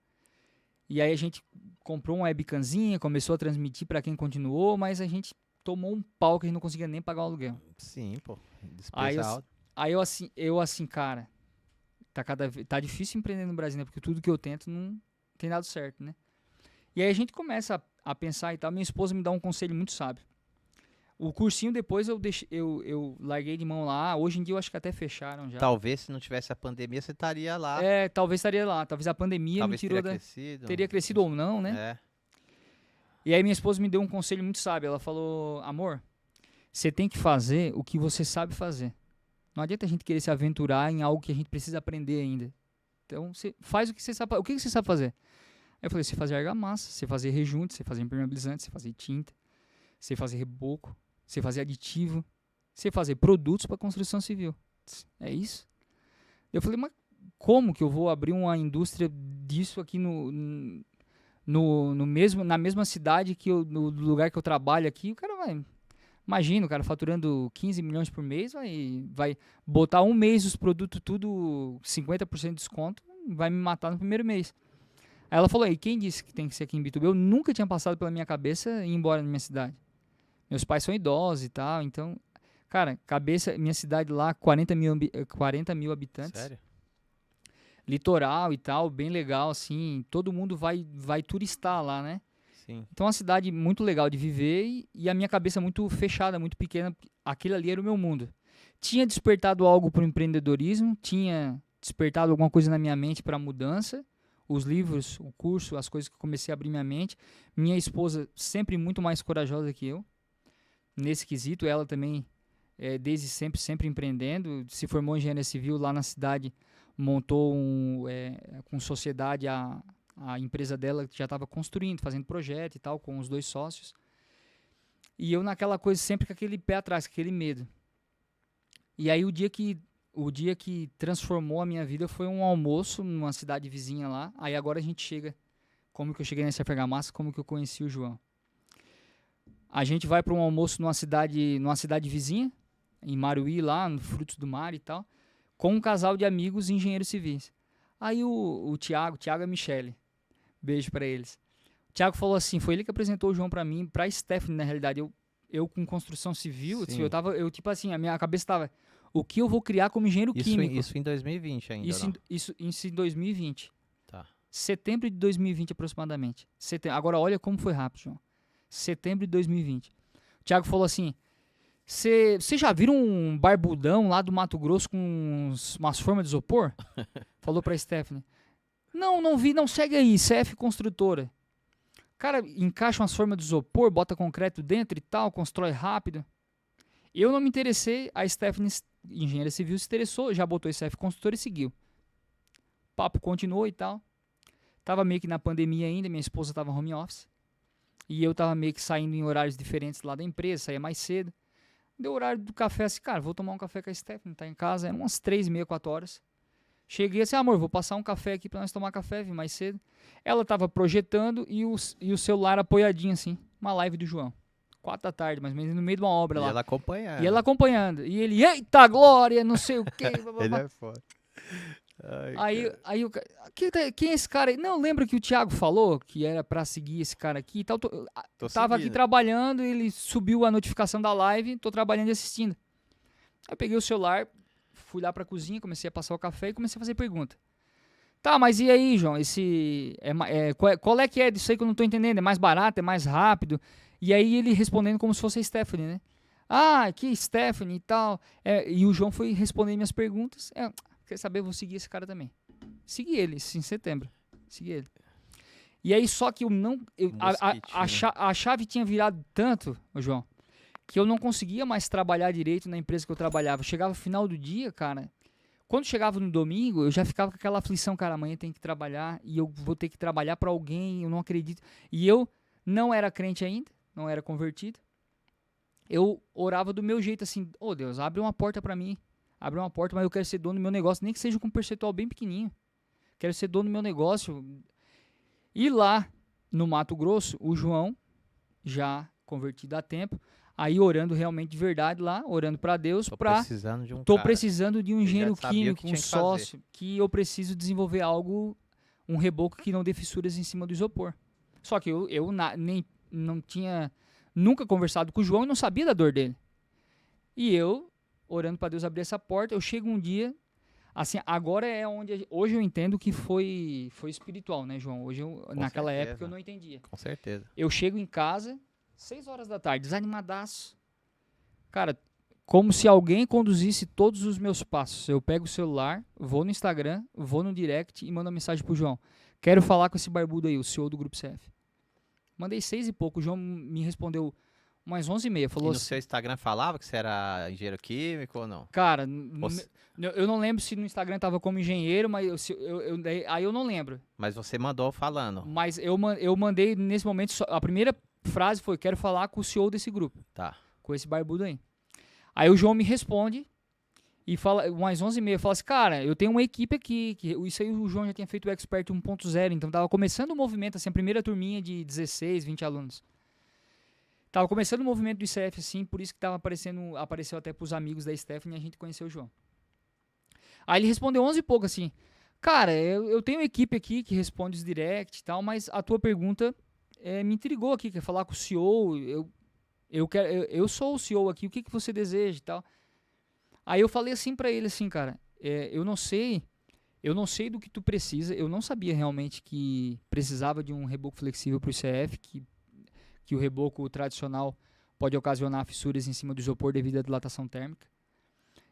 S2: E aí a gente comprou uma webcamzinha, começou a transmitir para quem continuou, mas a gente tomou um pau que a gente não conseguia nem pagar o aluguel.
S1: Sim, pô. Despesa alta.
S2: Aí eu assim, cara, tá difícil empreender no Brasil, né? Porque tudo que eu tento não tem dado certo, né? E aí a gente começa a pensar e tal. Minha esposa me dá um conselho muito sábio. O cursinho depois eu larguei de mão lá. Hoje em dia eu acho que até fecharam já.
S1: Talvez se não tivesse a pandemia você estaria lá.
S2: Talvez estaria lá. Talvez a pandemia me tirou teria crescido ou não, né? E aí minha esposa me deu um conselho muito sábio. Ela falou, amor, você tem que fazer o que você sabe fazer. Não adianta a gente querer se aventurar em algo que a gente precisa aprender ainda. Então, você faz o que você sabe. O que você sabe fazer? Aí eu falei, você fazer argamassa, você fazer rejunte, você fazer impermeabilizante, você fazer tinta, você fazer reboco, você fazer aditivo, você fazer produtos para construção civil. É isso? Eu falei, mas como que eu vou abrir uma indústria disso aqui na mesma cidade que no lugar que eu trabalho aqui? O cara vai... Imagina, o cara faturando 15 milhões por mês, vai botar um mês os produtos tudo 50% de desconto, vai me matar no primeiro mês. Aí ela falou, e quem disse que tem que ser aqui em Bituba? Eu nunca tinha passado pela minha cabeça ir embora da minha cidade. Meus pais são idosos e tal, então... Cara, minha cidade lá, 40 mil habitantes.
S1: Sério?
S2: Litoral e tal, bem legal, assim. Todo mundo vai turistar lá, né?
S1: Sim.
S2: Então é uma cidade muito legal de viver e a minha cabeça muito fechada, muito pequena. Aquele ali era o meu mundo. Tinha despertado algo para o empreendedorismo, tinha despertado alguma coisa na minha mente para mudança. Os livros, o curso, as coisas que eu comecei a abrir minha mente. Minha esposa sempre muito mais corajosa que eu. Nesse quesito, ela também, desde sempre empreendendo. Se formou em engenharia civil lá na cidade, montou com sociedade a empresa dela que já estava construindo, fazendo projeto e tal, com os 2 sócios. E eu naquela coisa, sempre com aquele pé atrás, com aquele medo. E aí o dia que transformou a minha vida foi um almoço numa cidade vizinha lá. Aí agora a gente chega, como que eu cheguei nessa argamassa, como que eu conheci o João. A gente vai para um almoço numa cidade vizinha, em Maruí lá, no Frutos do Mar e tal, com um casal de amigos engenheiros civis. Aí o Thiago e a Michele, beijo para eles. O Thiago falou assim, foi ele que apresentou o João para mim, para Stephanie na realidade. Eu com construção civil, eu tipo assim, a minha cabeça tava, o que eu vou criar como engenheiro químico?
S1: Isso em 2020 ainda,
S2: Isso em 2020.
S1: Tá.
S2: Setembro de 2020 aproximadamente. Agora olha como foi rápido, João. Setembro de 2020. O Thiago falou assim, você já viram um barbudão lá do Mato Grosso com umas formas de isopor? Falou pra Stephanie. Não vi, não, segue aí, CF Construtora. Cara, encaixa umas formas de isopor, bota concreto dentro e tal, constrói rápido. Eu não me interessei, a Stephanie, engenheira civil, se interessou, já botou esse CF Construtora e seguiu. O papo continuou e tal. Tava meio que na pandemia ainda, minha esposa tava home office. E eu tava meio que saindo em horários diferentes lá da empresa, saía mais cedo. Deu o horário do café, assim, cara, vou tomar um café com a Stephanie, tá em casa, eram umas 3h30, 4 horas. Cheguei assim, amor, vou passar um café aqui pra nós tomar café, vi mais cedo. Ela tava projetando e o celular apoiadinho, assim, uma live do João. 4 da tarde, mais ou menos, no meio de uma obra lá.
S1: E ela acompanhando.
S2: E ele, eita glória, não sei o quê.
S1: Ele é foda.
S2: Aí quem é esse cara aí? Não, lembra que o Thiago falou que era pra seguir esse cara aqui e tal. Tava aqui trabalhando, ele subiu a notificação da live, tô trabalhando e assistindo. Aí eu peguei o celular, fui lá pra cozinha, comecei a passar o café e comecei a fazer pergunta. Tá, mas e aí, João, qual é que é disso aí que eu não tô entendendo? É mais barato, é mais rápido? E aí ele respondendo como se fosse a Stephanie, né? Aqui, Stephanie e tal. E o João foi responder minhas perguntas. Quer saber, eu vou seguir esse cara também. Segui ele, em setembro. Segui ele. E aí, só que eu não... a chave tinha virado tanto, João, que eu não conseguia mais trabalhar direito na empresa que eu trabalhava. Chegava no final do dia, cara... Quando chegava no domingo, eu já ficava com aquela aflição, cara, amanhã tem que trabalhar e eu vou ter que trabalhar para alguém, eu não acredito. E eu não era crente ainda, não era convertido. Eu orava do meu jeito assim, Deus, abre uma porta para mim. Abre uma porta, mas eu quero ser dono do meu negócio, nem que seja com um percentual bem pequenininho. Quero ser dono do meu negócio. E lá no Mato Grosso, o João, já convertido há tempo, aí orando realmente de verdade lá, orando para Deus, precisando de um engenheiro químico, um sócio, que eu preciso desenvolver algo, um reboco que não dê fissuras em cima do isopor. Só que eu não tinha nunca conversado com o João e não sabia da dor dele. E eu, orando para Deus abrir essa porta, eu chego um dia, assim, agora é onde, hoje eu entendo que foi espiritual, né, João? Hoje, naquela época, eu não entendia.
S1: Com certeza.
S2: Eu chego em casa... 6 horas da tarde, desanimadaço. Cara, como se alguém conduzisse todos os meus passos. Eu pego o celular, vou no Instagram, vou no direct e mando uma mensagem pro João. Quero falar com esse barbudo aí, o CEO do Grupo CF. Mandei 6 e pouco, o João me respondeu umas 11h30. Falou
S1: e no seu Instagram falava que você era engenheiro químico ou não?
S2: Cara, eu não lembro se no Instagram tava como engenheiro, mas aí eu não lembro.
S1: Mas você mandou falando.
S2: Mas eu mandei nesse momento, a primeira frase foi, quero falar com o CEO desse grupo.
S1: Tá.
S2: Com esse barbudo aí. Aí o João me responde e fala, umas 11h30, fala assim, cara, eu tenho uma equipe aqui, isso aí o João já tinha feito o Expert 1.0, então tava começando o movimento, assim, a primeira turminha de 16, 20 alunos. Tava começando o movimento do ICF, assim, por isso que apareceu até pros amigos da Stephanie e a gente conheceu o João. Aí ele respondeu 11 e pouco, assim, cara, eu tenho uma equipe aqui que responde os direct e tal, mas a tua pergunta... me intrigou aqui, quer falar com o CEO, eu sou o CEO aqui, o que você deseja e tal. Aí eu falei assim pra ele, assim, cara, eu não sei do que tu precisa, eu não sabia realmente que precisava de um reboco flexível pro ICF, que o reboco tradicional pode ocasionar fissuras em cima do isopor devido à dilatação térmica.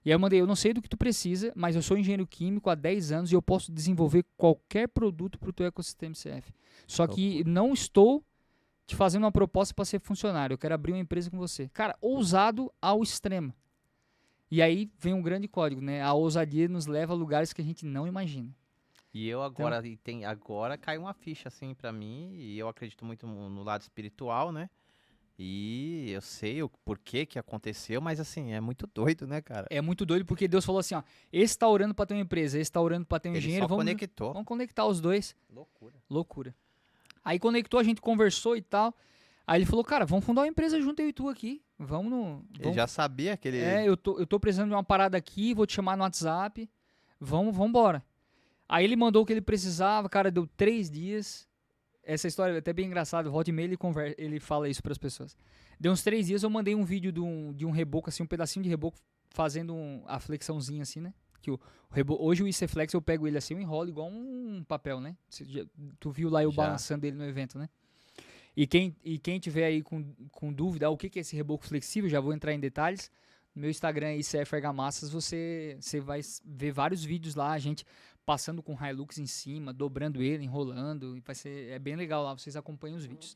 S2: E aí eu mandei, eu não sei do que tu precisa, mas eu sou engenheiro químico há 10 anos e eu posso desenvolver qualquer produto para o teu ecossistema CF. Só que não estou te fazendo uma proposta para ser funcionário, eu quero abrir uma empresa com você. Cara, ousado ao extremo. E aí vem um grande código, né? A ousadia nos leva a lugares que a gente não imagina.
S1: E eu agora, agora caiu uma ficha assim para mim, e eu acredito muito no lado espiritual, né? E eu sei o porquê que aconteceu, mas assim, é muito doido, né, cara?
S2: É muito doido porque Deus falou assim, ó, esse tá orando pra ter uma empresa, esse tá orando pra ter um engenheiro, vamos conectar os dois. Loucura. Aí conectou, a gente conversou e tal, aí ele falou, cara, vamos fundar uma empresa junto eu e tu aqui,
S1: Ele já sabia que ele...
S2: eu tô precisando de uma parada aqui, vou te chamar no WhatsApp, vamos embora. Aí ele mandou o que ele precisava, cara, deu 3 dias... Essa história é até bem engraçada, volta e meia ele fala isso para as pessoas. Deu uns 3 dias, eu mandei um vídeo de um reboco, assim, um pedacinho de reboco, fazendo a flexãozinha assim, né? Que hoje o ICFlex eu pego ele assim, eu enrolo igual um papel, né? Tu viu lá eu balançando ele no evento, né? E quem tiver aí com dúvida, o que é esse reboco flexível, já vou entrar em detalhes. No meu Instagram, ICF Argamassas, você vai ver vários vídeos lá, a gente passando com Hilux em cima, dobrando ele, enrolando, é bem legal lá, vocês acompanham os vídeos.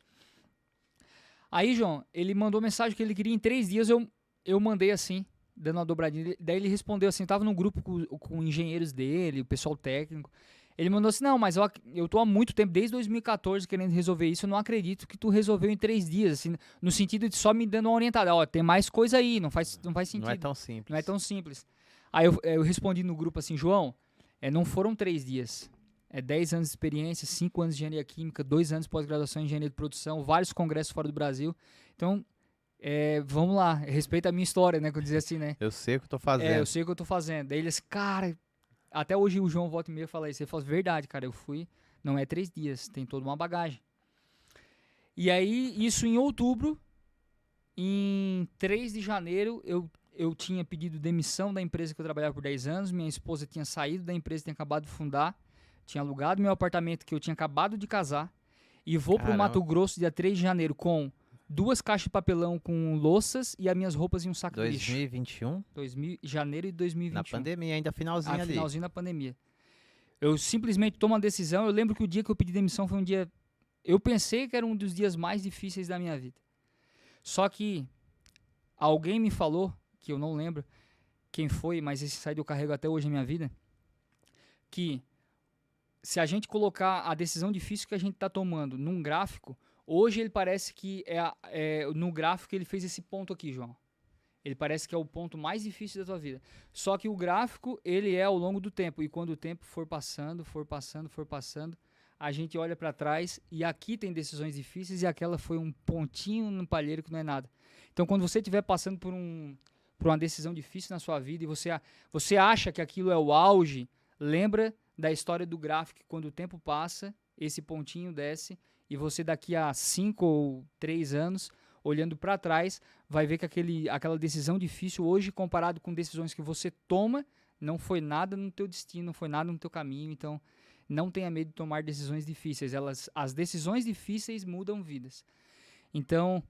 S2: Aí, João, ele mandou mensagem que ele queria em 3 dias, eu mandei assim, dando uma dobradinha, daí ele respondeu assim, eu tava num grupo com engenheiros dele, o pessoal técnico, ele mandou assim, não, mas eu tô há muito tempo, desde 2014 querendo resolver isso, eu não acredito que tu resolveu em 3 dias, assim, no sentido de só me dando uma orientada, ó, tem mais coisa aí, não faz sentido.
S1: Não é tão simples.
S2: Não é tão simples. Aí eu respondi no grupo assim, João, não foram 3 dias, 10 anos de experiência, 5 anos de engenharia química, 2 anos de pós-graduação em engenharia de produção, vários congressos fora do Brasil, então, vamos lá, respeita a minha história, né, que eu dizia assim, né.
S1: Eu sei o que eu tô fazendo.
S2: Eu sei o que eu tô fazendo. Daí ele assim, cara, até hoje o João volta e meia fala isso, ele fala, verdade, cara, eu fui, não é 3 dias, tem toda uma bagagem. E aí, isso em outubro, em 3 de janeiro, eu tinha pedido demissão da empresa que eu trabalhava por 10 anos, minha esposa tinha saído da empresa, tinha acabado de fundar, tinha alugado meu apartamento que eu tinha acabado de casar, e vou pro Mato Grosso dia 3 de janeiro com 2 caixas de papelão com louças e as minhas roupas em um saco de lixo.
S1: 2021?
S2: Janeiro de 2021.
S1: Na pandemia, ainda finalzinho ali.
S2: Finalzinho da pandemia. Eu simplesmente tomo uma decisão. Eu lembro que o dia que eu pedi demissão foi um dia... Eu pensei que era um dos dias mais difíceis da minha vida. Só que alguém me falou, que eu não lembro quem foi, mas esse insight eu carrego até hoje na minha vida, que se a gente colocar a decisão difícil que a gente está tomando num gráfico, hoje ele parece que no gráfico ele fez esse ponto aqui, João. Ele parece que é o ponto mais difícil da tua vida. Só que o gráfico, ele é ao longo do tempo. E quando o tempo for passando, a gente olha para trás e aqui tem decisões difíceis e aquela foi um pontinho no palheiro que não é nada. Então, quando você estiver passando por uma decisão difícil na sua vida e você acha que aquilo é o auge, lembra da história do gráfico, que quando o tempo passa, esse pontinho desce e você daqui a 5 ou 3 anos, olhando para trás, vai ver que aquela decisão difícil hoje, comparado com decisões que você toma, não foi nada no teu destino, não foi nada no teu caminho. Então, não tenha medo de tomar decisões difíceis. As decisões difíceis mudam vidas. Então,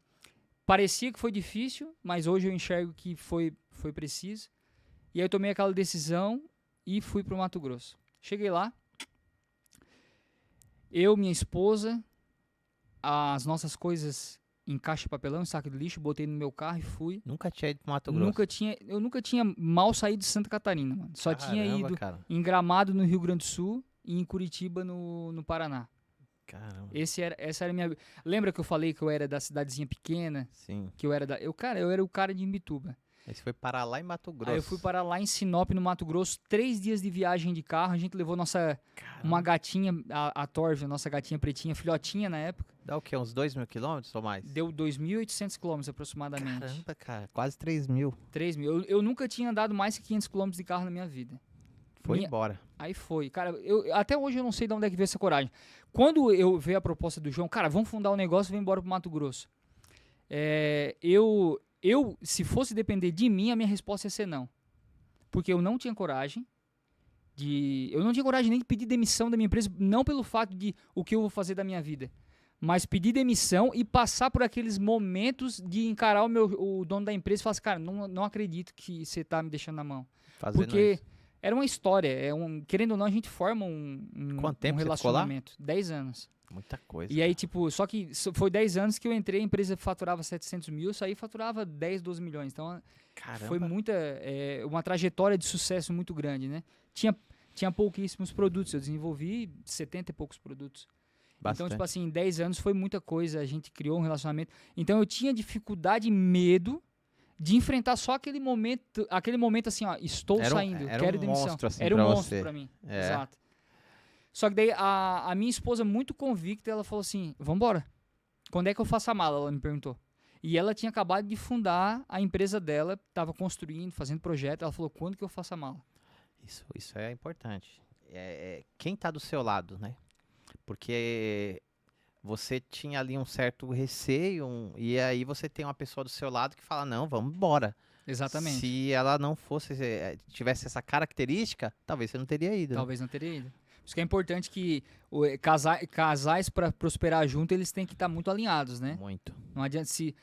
S2: parecia que foi difícil, mas hoje eu enxergo que foi preciso. E aí eu tomei aquela decisão e fui para o Mato Grosso. Cheguei lá, eu, minha esposa, as nossas coisas em caixa de papelão, em saco de lixo, botei no meu carro e fui.
S1: Nunca tinha ido pro Mato Grosso?
S2: Eu nunca tinha mal saído de Santa Catarina, mano. Só tinha ido em Gramado, no Rio Grande do Sul, e em Curitiba, no Paraná.
S1: Caramba.
S2: Essa era a minha... Lembra que eu falei que eu era da cidadezinha pequena?
S1: Sim.
S2: Que eu era eu era o cara de Imbituba.
S1: Aí você foi parar lá em Mato Grosso.
S2: Aí eu fui parar lá em Sinop, no Mato Grosso, 3 dias de viagem de carro. A gente levou uma gatinha, a Torve, nossa gatinha pretinha, filhotinha na época.
S1: Dá o quê? Uns 2.000 quilômetros ou mais?
S2: Deu 2.800 quilômetros aproximadamente.
S1: Caramba, cara. Quase 3.000.
S2: 3.000. Eu nunca tinha andado mais que 500 quilômetros de carro na minha vida.
S1: Embora.
S2: Aí foi. Cara, até hoje eu não sei de onde é que veio essa coragem. Quando eu veio a proposta do João, cara, vamos fundar um negócio e vamos embora pro Mato Grosso. Se fosse depender de mim, a minha resposta ia ser não. Porque eu não tinha coragem eu não tinha coragem nem de pedir demissão da minha empresa, não pelo fato de o que eu vou fazer da minha vida, mas pedir demissão e passar por aqueles momentos de encarar o dono da empresa e falar assim, cara, não acredito que você tá me deixando na mão. Porque era uma história, querendo ou não, a gente forma
S1: Quanto tempo
S2: relacionamento. 10 anos.
S1: Muita coisa.
S2: E aí, só que foi 10 anos que eu entrei, a empresa faturava 700 mil, eu saí e faturava 10, 12 milhões. Então,
S1: caramba,
S2: foi uma trajetória de sucesso muito grande, né? Tinha pouquíssimos produtos, eu desenvolvi 70 e poucos produtos.
S1: Bastante.
S2: Então, em 10 anos foi muita coisa, a gente criou um relacionamento. Então, eu tinha dificuldade e medo de enfrentar só aquele momento assim, ó, estou saindo, quero demissão.
S1: Monstro, assim,
S2: era um monstro pra mim, exato. Só que daí a minha esposa, muito convicta, ela falou assim, vambora. Quando é que eu faço a mala? Ela me perguntou. E ela tinha acabado de fundar a empresa dela, estava construindo, fazendo projeto. Ela falou, quando que eu faço a mala?
S1: Isso é importante. Quem está do seu lado, né? Porque você tinha ali um certo receio, e aí você tem uma pessoa do seu lado que fala, não, vamos embora.
S2: Exatamente.
S1: Se ela não tivesse essa característica, talvez você não teria ido.
S2: Talvez não teria ido. Por isso que é importante que casais para prosperar junto, eles têm que estar muito alinhados, né?
S1: Muito.
S2: Não adianta se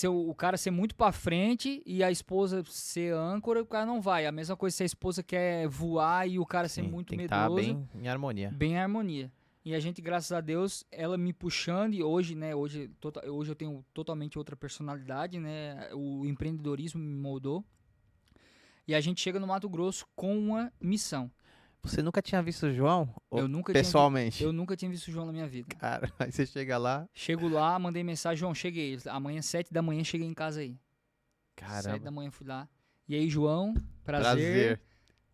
S2: o cara ser muito para frente e a esposa ser âncora, o cara não vai. A mesma coisa se a esposa quer voar e o cara ser muito
S1: tem que
S2: medroso.
S1: Bem em harmonia.
S2: Bem em harmonia. E a gente, graças a Deus, ela me puxando, e hoje, né, hoje eu tenho totalmente outra personalidade, né? O empreendedorismo me moldou. E a gente chega no Mato Grosso com uma missão.
S1: Você nunca tinha visto o João?
S2: Pessoalmente? Eu nunca tinha visto o João na minha vida.
S1: Cara, aí você chega lá...
S2: Chego lá, mandei mensagem, João, cheguei. Amanhã, 7 da manhã, cheguei em casa aí.
S1: Caramba.
S2: 7 da manhã fui lá. E aí, João, prazer.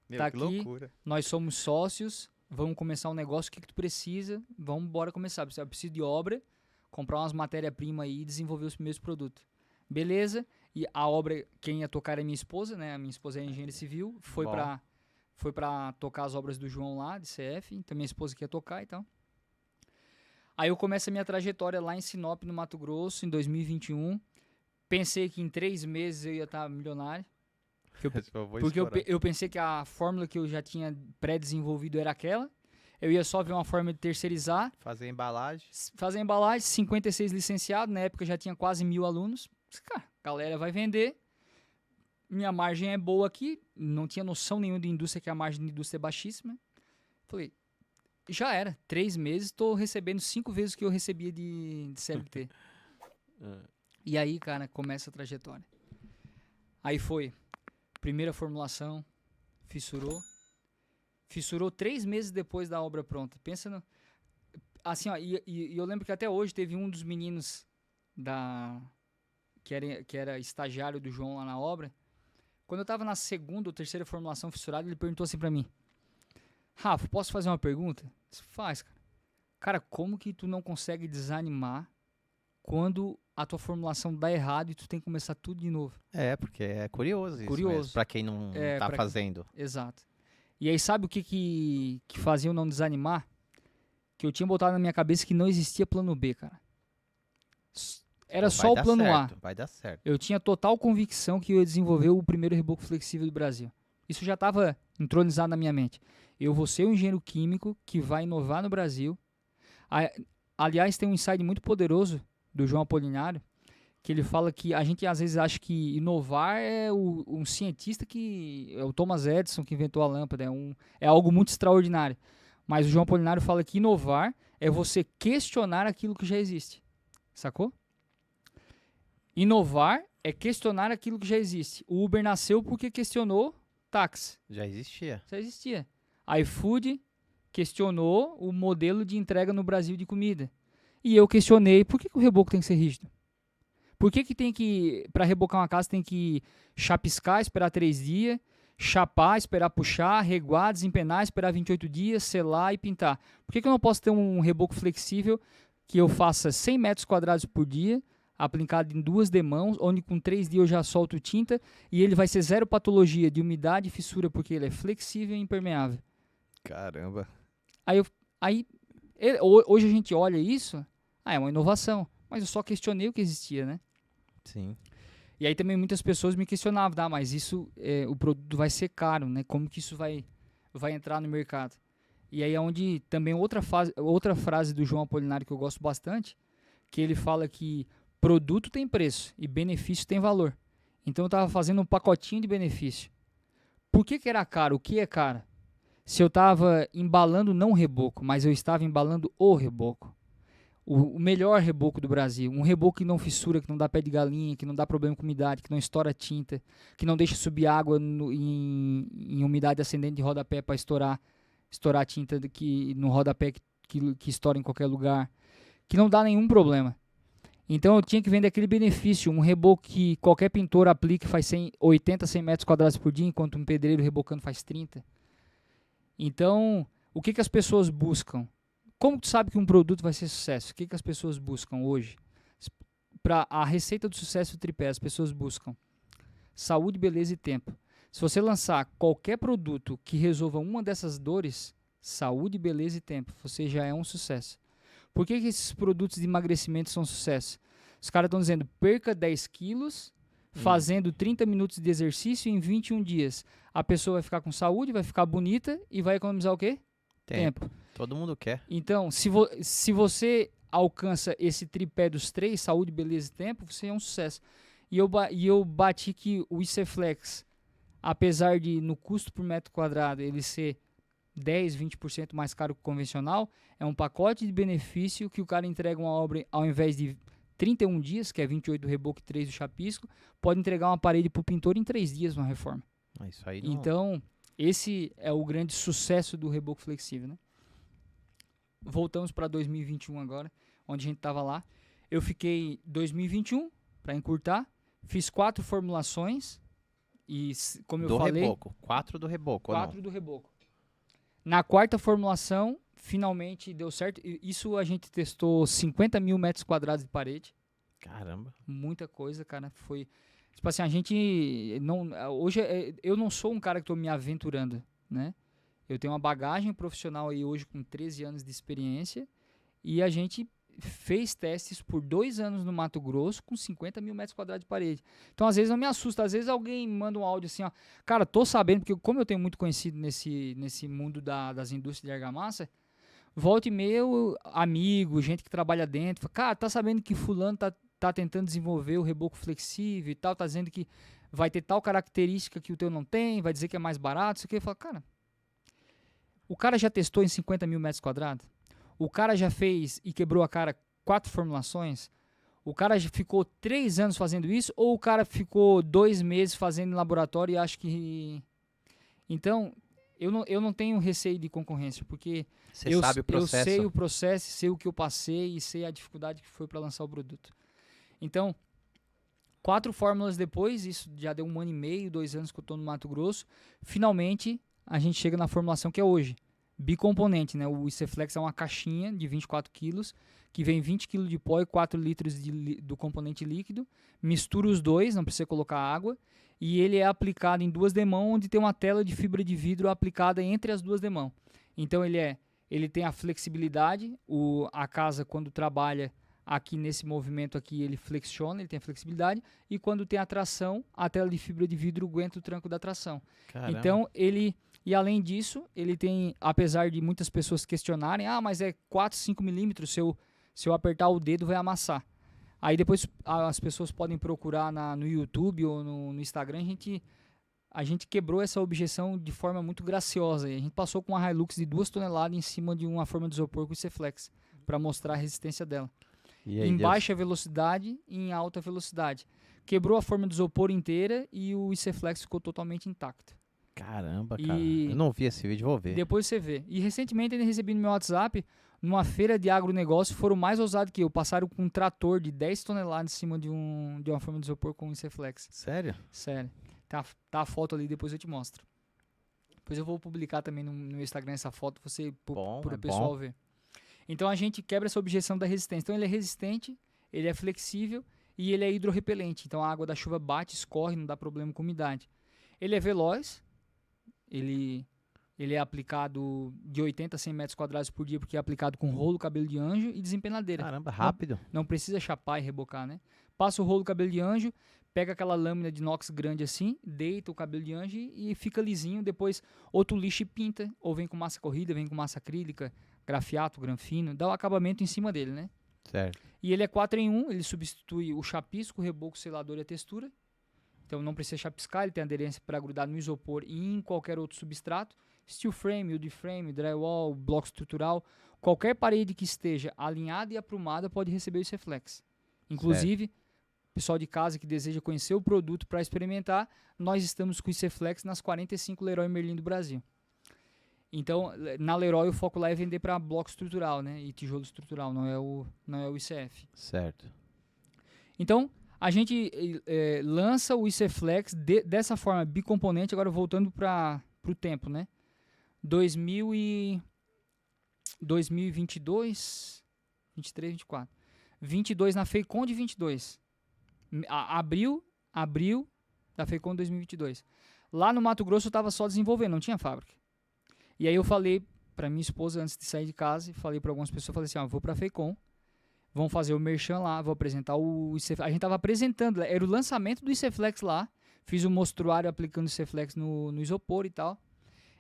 S1: Meu,
S2: tá
S1: que
S2: aqui.
S1: Loucura.
S2: Nós somos sócios, vamos começar um negócio, o que tu precisa? Vamos embora começar. Eu preciso de obra, comprar umas matérias-primas aí e desenvolver os primeiros produtos. Beleza? E a obra, quem ia tocar é minha esposa, né? A minha esposa é engenheira civil, foi pra tocar as obras do João lá, de CF, então minha esposa que ia tocar e tal. Aí eu começo a minha trajetória lá em Sinop, no Mato Grosso, em 2021. Pensei que em 3 meses eu ia estar milionário. Porque eu pensei que a fórmula que eu já tinha pré-desenvolvido era aquela. Eu ia só ver uma forma de terceirizar,
S1: Fazer embalagem.
S2: fazer embalagem, 56 licenciados, na época já tinha quase 1.000 alunos. Cara, a galera vai vender, minha margem é boa aqui, não tinha noção nenhuma de indústria, que a margem de indústria é baixíssima. Falei, já era, 3 meses, estou recebendo 5 vezes o que eu recebia de CLT. E aí, cara, começa a trajetória. Aí foi, primeira formulação, fissurou 3 meses depois da obra pronta. Pensa no... Assim, ó, e eu lembro que até hoje teve um dos meninos que era estagiário do João lá na obra. Quando eu tava na segunda ou terceira formulação fissurada, ele perguntou assim pra mim: Rafa, posso fazer uma pergunta? Disse, faz, cara. Cara, como que tu não consegue desanimar quando a tua formulação dá errado e tu tem que começar tudo de novo?
S1: É, porque é curioso isso mesmo, pra quem não tá fazendo.
S2: Exato. E aí sabe o que fazia eu não desanimar? Que eu tinha botado na minha cabeça que não existia plano B, cara. Era só o plano A.
S1: Vai dar certo.
S2: Eu tinha total convicção que eu ia desenvolver o primeiro reboco flexível do Brasil. Isso já estava entronizado na minha mente. Eu vou ser um engenheiro químico que vai inovar no Brasil. Aliás, tem um insight muito poderoso do João Apolinário, que ele fala que a gente às vezes acha que inovar é um cientista que... É o Thomas Edison que inventou a lâmpada, é algo muito extraordinário. Mas o João Apolinário fala que inovar é você questionar aquilo que já existe. Sacou? Inovar é questionar aquilo que já existe. O Uber nasceu porque questionou táxi.
S1: Já existia.
S2: Já existia. A iFood questionou o modelo de entrega no Brasil de comida. E eu questionei por que o reboco tem que ser rígido. Por que tem que, para rebocar uma casa, tem que chapiscar, esperar 3 dias, chapar, esperar puxar, reguar, desempenar, esperar 28 dias, selar e pintar? Por que eu não posso ter um reboco flexível que eu faça 100 metros quadrados por dia, aplicado em 2 demãos, onde com 3 dias eu já solto tinta e ele vai ser zero patologia de umidade e fissura, porque ele é flexível e impermeável.
S1: Caramba.
S2: Hoje a gente olha isso, é uma inovação, mas eu só questionei o que existia, né?
S1: Sim.
S2: E aí também muitas pessoas me questionavam, mas isso, o produto vai ser caro, né? Como que isso vai entrar no mercado? E aí é onde também outra frase do João Apolinário que eu gosto bastante, que ele fala que produto tem preço e benefício tem valor. Então eu estava fazendo um pacotinho de benefício. Por que era caro? O que é caro? Se eu estava embalando não o reboco, mas eu estava embalando o reboco. O melhor reboco do Brasil. Um reboco que não fissura, que não dá pé de galinha, que não dá problema com umidade, que não estoura tinta, que não deixa subir água em umidade ascendente de rodapé para estourar a tinta no rodapé que estoura em qualquer lugar. Que não dá nenhum problema. Então eu tinha que vender aquele benefício, um reboco que qualquer pintor aplique faz 80, 100 metros quadrados por dia, enquanto um pedreiro rebocando faz 30. Então, o que as pessoas buscam? Como tu sabe que um produto vai ser sucesso? O que as pessoas buscam hoje? Para a receita do sucesso do tripé, as pessoas buscam saúde, beleza e tempo. Se você lançar qualquer produto que resolva uma dessas dores, saúde, beleza e tempo, você já é um sucesso. Por que esses produtos de emagrecimento são sucesso? Os caras estão dizendo, perca 10 quilos fazendo 30 minutos de exercício em 21 dias. A pessoa vai ficar com saúde, vai ficar bonita e vai economizar o quê? Tempo.
S1: Todo mundo quer.
S2: Então, se você alcança esse tripé dos 3, saúde, beleza e tempo, você é um sucesso. E eu bati que o ICFlex, apesar de no custo por metro quadrado ele ser 10, 20% mais caro que o convencional, é um pacote de benefício que o cara entrega uma obra ao invés de 31 dias, que é 28 do reboco e 3 do chapisco, pode entregar uma parede para o pintor em 3 dias uma reforma.
S1: Isso aí não...
S2: Então, esse é o grande sucesso do reboco flexível, né? Voltamos para 2021 agora, onde a gente estava lá. Eu fiquei 2021, para encurtar, fiz 4 formulações e, como eu falei...
S1: Reboco, 4 do reboco,
S2: 4 do reboco. Na 4ª formulação, finalmente deu certo. Isso a gente testou 50 mil metros quadrados de parede.
S1: Caramba.
S2: Muita coisa, cara. Foi... Tipo assim, a gente... Hoje, eu não sou um cara que estou me aventurando, né? Eu tenho uma bagagem profissional aí hoje com 13 anos de experiência e a gente fez testes por 2 anos no Mato Grosso com 50 mil metros quadrados de parede. Então, às vezes, não me assusta. Às vezes, alguém manda um áudio assim, ó. Cara, tô sabendo, porque como eu tenho muito conhecido nesse mundo das indústrias de argamassa, volta e meia, amigo, gente que trabalha dentro, fala, cara, tá sabendo que fulano tá tentando desenvolver o reboco flexível e tal, tá dizendo que vai ter tal característica que o teu não tem, vai dizer que é mais barato, isso aqui. Eu falo, cara, o cara já testou em 50 mil metros quadrados? O cara já fez e quebrou a cara 4 formulações? O cara já ficou 3 anos fazendo isso? Ou o cara ficou 2 meses fazendo em laboratório e acha que... Então, eu não tenho receio de concorrência, porque
S1: Você sabe o processo.
S2: eu sei o processo, sei o que eu passei e sei a dificuldade que foi para lançar o produto. Então, 4 fórmulas depois, isso já deu 1 ano e meio, 2 anos que eu estou no Mato Grosso, finalmente a gente chega na formulação que é hoje. Bicomponente, né? O IC-Flex é uma caixinha de 24 quilos, que vem 20 kg de pó e 4 litros do componente líquido, mistura os dois, não precisa colocar água, e ele é aplicado em 2 demãos, onde tem uma tela de fibra de vidro aplicada entre as 2 demãos. Então ele tem a flexibilidade, a casa quando trabalha aqui nesse movimento aqui, ele flexiona, ele tem a flexibilidade, e quando tem a tração, a tela de fibra de vidro aguenta o tranco da tração.
S1: Caramba.
S2: Então e além disso, ele tem, apesar de muitas pessoas questionarem, mas é 4, 5 milímetros, se eu apertar o dedo vai amassar. Aí depois as pessoas podem procurar no YouTube ou no Instagram, a gente quebrou essa objeção de forma muito graciosa. E a gente passou com uma Hilux de 2 toneladas em cima de uma forma de isopor com IC-Flex, para mostrar a resistência dela.
S1: E aí,
S2: Em baixa velocidade e em alta velocidade. Quebrou a forma de isopor inteira e o IC-Flex ficou totalmente intacto.
S1: Caramba, cara. Eu não vi esse vídeo, vou ver.
S2: Depois você vê. E recentemente eu recebi no meu WhatsApp, numa feira de agronegócio, foram mais ousados que eu. Passaram com um trator de 10 toneladas em cima de uma forma de isopor com IC-Flex.
S1: Sério?
S2: Sério. Tá a foto ali, depois eu te mostro. Depois eu vou publicar também no Instagram essa foto para o pessoal ver. Então a gente quebra essa objeção da resistência. Então ele é resistente, ele é flexível e ele é hidrorrepelente. Então a água da chuva bate, escorre, não dá problema com umidade. Ele é veloz, ele é aplicado de 80 a 100 metros quadrados por dia, porque é aplicado com rolo, cabelo de anjo e desempenadeira.
S1: Caramba, rápido.
S2: Não precisa chapar e rebocar, né? Passa o rolo, cabelo de anjo, pega aquela lâmina de inox grande assim, deita o cabelo de anjo e fica lisinho. Depois outro lixa e pinta, ou vem com massa corrida, vem com massa acrílica, grafiato, granfino, dá o acabamento em cima dele, né?
S1: Certo.
S2: E ele é 4 em 1, ele substitui o chapisco, o reboco, o selador e a textura. Então não precisa chapiscar, ele tem aderência para grudar no isopor e em qualquer outro substrato. Steel frame, wood frame, drywall, bloco estrutural, qualquer parede que esteja alinhada e aprumada pode receber o IC-Flex. Inclusive, pessoal de casa que deseja conhecer o produto para experimentar, nós estamos com o IC-Flex nas 45 Leroy Merlin do Brasil. Então, na Leroy o foco lá é vender para bloco estrutural, né, e tijolo estrutural, não é o ICF.
S1: Certo.
S2: Então, a gente lança o IC-Flex dessa forma bicomponente, agora voltando para o tempo, né? 2022, 23, 24. 22 na FEICON de 22. Abril da FEICON 2022. Lá no Mato Grosso eu estava só desenvolvendo, não tinha fábrica. E aí eu falei para minha esposa antes de sair de casa, e falei para algumas pessoas, falei assim, vou para a FEICON, vamos fazer o merchan lá, vou apresentar o IC-Flex. A gente estava apresentando, era o lançamento do IC-Flex lá, fiz um mostruário aplicando o IC-Flex no isopor e tal.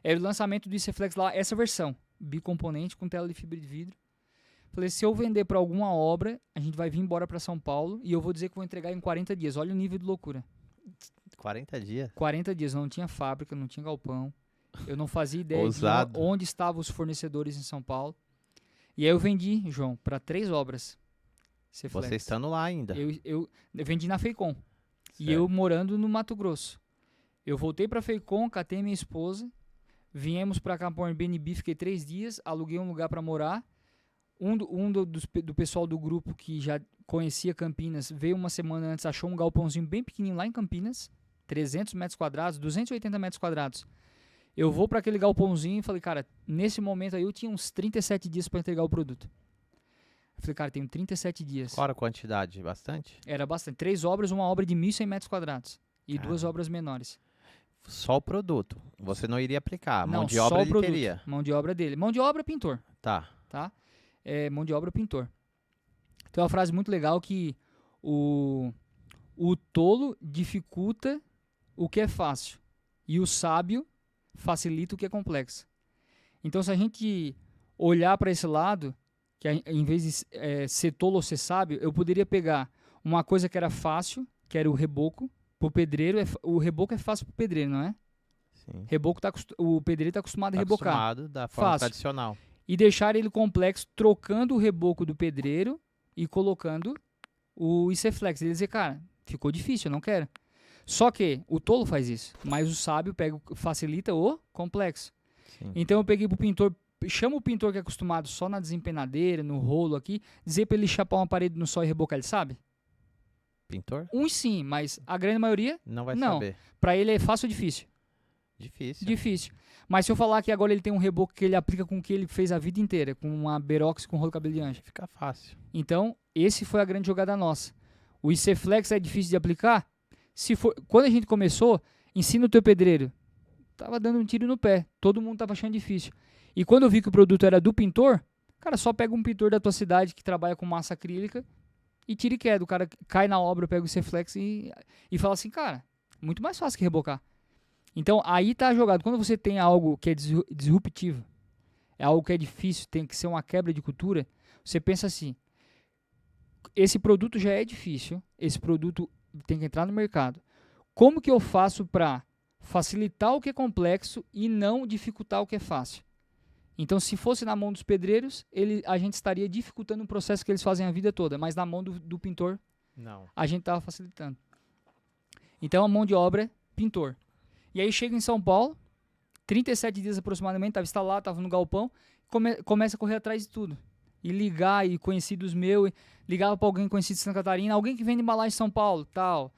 S2: Era o lançamento do IC-Flex lá, essa versão, bicomponente com tela de fibra de vidro. Falei, se eu vender para alguma obra, a gente vai vir embora para São Paulo e eu vou dizer que vou entregar em 40 dias. Olha o nível de loucura.
S1: 40 dias?
S2: 40 dias, não tinha fábrica, não tinha galpão. Eu não fazia ideia de onde estavam os fornecedores em São Paulo. E aí eu vendi, João, para 3 obras. IC-Flex.
S1: Você estando lá ainda?
S2: Eu vendi na FEICON.
S1: Certo.
S2: E eu morando no Mato Grosso. Eu voltei para FEICON, catei minha esposa, viemos para cá para o Airbnb, fiquei 3 dias, aluguei um lugar para morar. Do pessoal do grupo que já conhecia Campinas veio uma semana antes, achou um galpãozinho bem pequenininho lá em Campinas, 300 metros quadrados, 280 metros quadrados. Eu vou para aquele galpãozinho e falei, cara, nesse momento aí eu tinha uns 37 dias para entregar o produto. Eu falei, cara, tenho 37 dias.
S1: Qual a quantidade? Bastante?
S2: Era bastante. 3 obras, uma obra de 1.100 metros quadrados e 2 obras menores.
S1: Só o produto. Você não iria aplicar.
S2: Não,
S1: mão de obra
S2: só o
S1: ele
S2: produto.
S1: teria.
S2: Mão de obra dele. Mão de obra, pintor.
S1: Tá.
S2: Mão de obra, pintor. Tem uma frase muito legal que o tolo dificulta o que é fácil e o sábio facilita o que é complexo. Então, se a gente olhar para esse lado, que em vez de ser tolo ou ser sábio, eu poderia pegar uma coisa que era fácil, que era o reboco, pro pedreiro, o reboco é fácil pro pedreiro, não é?
S1: Sim.
S2: O pedreiro está acostumado a rebocar.
S1: Acostumado da forma
S2: Fácil.
S1: tradicional.
S2: E deixar ele complexo, trocando o reboco do pedreiro e colocando o IC-Flex. Ele dizer, cara, ficou difícil, eu não quero. Só que o tolo faz isso, mas o sábio facilita o complexo.
S1: Sim.
S2: Então eu peguei pro pintor, chama o pintor que é acostumado só na desempenadeira, no rolo aqui, dizer pra ele chapar uma parede no sol e rebocar, ele sabe?
S1: Pintor?
S2: Uns sim, mas a grande maioria,
S1: Não vai
S2: não.
S1: saber.
S2: Pra ele é fácil ou difícil?
S1: Difícil.
S2: Difícil. Mas se eu falar que agora ele tem um reboco que ele aplica com o que ele fez a vida inteira, com uma Berox com rolo cabelo de anjo.
S1: Fica fácil.
S2: Então, esse foi a grande jogada nossa. O IC Flex é difícil de aplicar? Quando a gente começou, ensina o teu pedreiro. Tava dando um tiro no pé. Todo mundo tava achando difícil. E quando eu vi que o produto era do pintor, cara, só pega um pintor da tua cidade que trabalha com massa acrílica e tira e queda. O cara cai na obra, pega o IC Flex e fala assim, cara, muito mais fácil que rebocar. Então, aí tá jogado. Quando você tem algo que é disruptivo, é algo que é difícil, tem que ser uma quebra de cultura, você pensa assim, esse produto já é difícil, esse produto tem que entrar no mercado. Como que eu faço para facilitar o que é complexo e não dificultar o que é fácil? Então, se fosse na mão dos pedreiros, a gente estaria dificultando um processo que eles fazem a vida toda, mas na mão do pintor,
S1: não,
S2: a gente estava facilitando. Então, a mão de obra é pintor. E aí chega em São Paulo, 37 dias aproximadamente, estava instalado, estava no galpão, começa a correr atrás de tudo. E ligar, e conhecidos meus, ligava para alguém conhecido de Santa Catarina, alguém que vende embalagem em São Paulo, tal.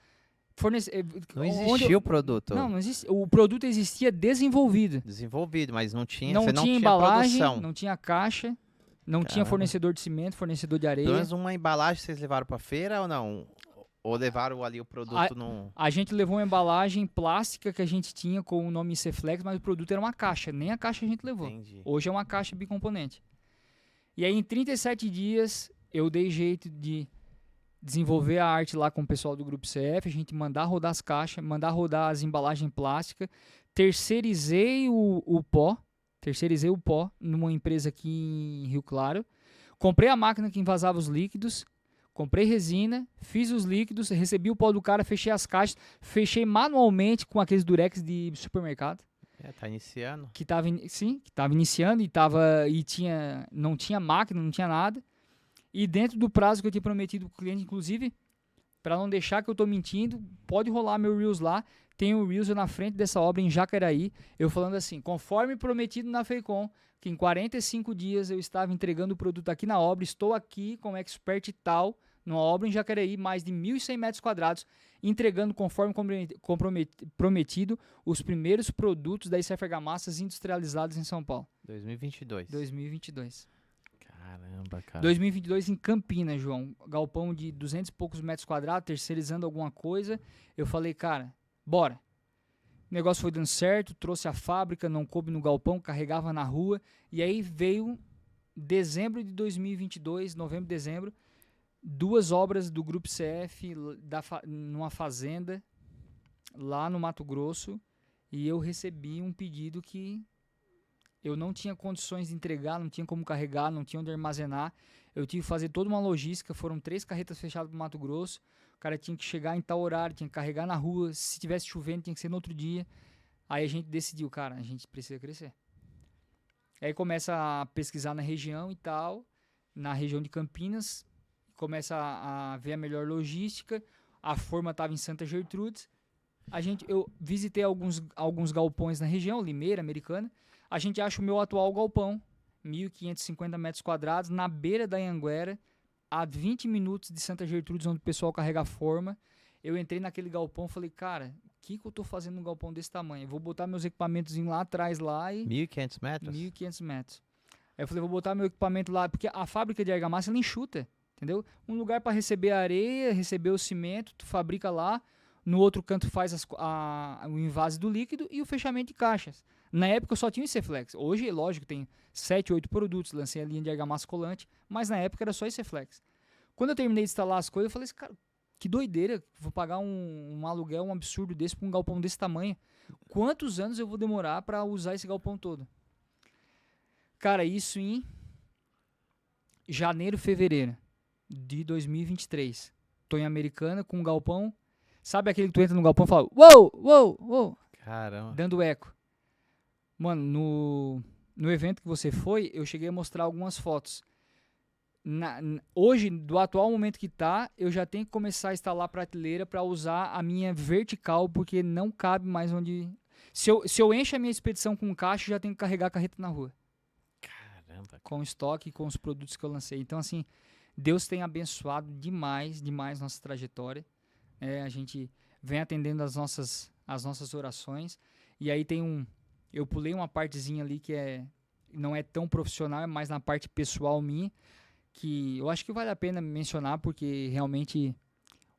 S1: Não existia o produto.
S2: Não existia. O produto existia desenvolvido.
S1: Desenvolvido, mas não tinha,
S2: não
S1: você
S2: tinha
S1: não tinha
S2: embalagem,
S1: produção.
S2: não tinha caixa, não tinha fornecedor de cimento, fornecedor de areia.
S1: Pelo menos uma embalagem vocês levaram para feira ou não? Ou levaram ali o produto no...
S2: A gente levou uma embalagem plástica que a gente tinha com o nome IC-Flex, mas o produto era uma caixa. Nem a caixa a gente levou.
S1: Entendi.
S2: Hoje é uma caixa bicomponente. E aí, em 37 dias, eu dei jeito de desenvolver a arte lá com o pessoal do Grupo CF, a gente mandar rodar as caixas, mandar rodar as embalagens plásticas, terceirizei o pó numa empresa aqui em Rio Claro, comprei a máquina que envasava os líquidos, comprei resina, fiz os líquidos, recebi o pó do cara, fechei as caixas, fechei manualmente com aqueles durex de supermercado.
S1: Tá iniciando.
S2: Que estava iniciando e não tinha máquina, não tinha nada. E dentro do prazo que eu tinha prometido para o cliente, inclusive, para não deixar que eu estou mentindo, pode rolar meu Reels lá. Tem o Reels na frente dessa obra em Jacareí, eu falando assim, conforme prometido na FEICOM, que em 45 dias eu estava entregando o produto aqui na obra, estou aqui como expert e tal, numa obra em Jacareí, mais de 1.100 metros quadrados, entregando conforme prometido os primeiros produtos da ICF Argamassas industrializados em São Paulo.
S1: 2022. Caramba, cara.
S2: 2022 em Campinas, João. Galpão de 200 e poucos metros quadrados, terceirizando alguma coisa. Eu falei, cara, bora. O negócio foi dando certo, trouxe a fábrica, não coube no galpão, carregava na rua. E aí veio dezembro de 2022, novembro, dezembro, 2 obras do Grupo CF numa fazenda lá no Mato Grosso, e eu recebi um pedido que eu não tinha condições de entregar, não tinha como carregar, não tinha onde armazenar. Eu tive que fazer toda uma logística, foram 3 carretas fechadas para o Mato Grosso, o cara tinha que chegar em tal horário, tinha que carregar na rua, se tivesse chovendo tinha que ser no outro dia. Aí a gente decidiu, cara, a gente precisa crescer. Aí começa a pesquisar na região e tal, na região de Campinas, começa a ver a melhor logística. A forma estava em Santa Gertrudes. Eu visitei alguns galpões na região, Limeira, Americana. A gente acha o meu atual galpão, 1.550 metros quadrados, na beira da Anhanguera, a 20 minutos de Santa Gertrudes, onde o pessoal carrega a forma. Eu entrei naquele galpão e falei, cara, o que eu estou fazendo num galpão desse tamanho? Eu vou botar meus equipamentos lá atrás lá e...
S1: 1.500 metros?
S2: 1.500 metros. Aí eu falei, vou botar meu equipamento lá, porque a fábrica de argamassa, ela enxuta. Entendeu? Um lugar para receber a areia, receber o cimento, tu fabrica lá, no outro canto faz o invase do líquido e o fechamento de caixas. Na época eu só tinha o IC-Flex. Hoje, lógico, tem 7, 8 produtos, lancei a linha de argamassa colante, mas na época era só IC-Flex. Quando eu terminei de instalar as coisas, eu falei assim, cara, que doideira, vou pagar um aluguel, um absurdo desse para um galpão desse tamanho. Quantos anos eu vou demorar para usar esse galpão todo? Cara, isso em janeiro, fevereiro de 2023. Tô em Americana com um galpão. Sabe aquele que tu entra no galpão e fala, uou, uou, uou,
S1: Caramba.
S2: dando eco. Mano, no evento que você foi, eu cheguei a mostrar algumas fotos. Hoje, do atual momento que tá, eu já tenho que começar a instalar a prateleira para usar a minha vertical, porque não cabe mais onde... Se eu encho a minha expedição com caixa, eu já tenho que carregar a carreta na rua.
S1: Caramba.
S2: Com o estoque, com os produtos que eu lancei. Então, assim, Deus tem abençoado demais, demais nossa trajetória. A gente vem atendendo as nossas orações. E aí eu pulei uma partezinha ali que não é tão profissional, é mais na parte pessoal minha, que eu acho que vale a pena mencionar, porque realmente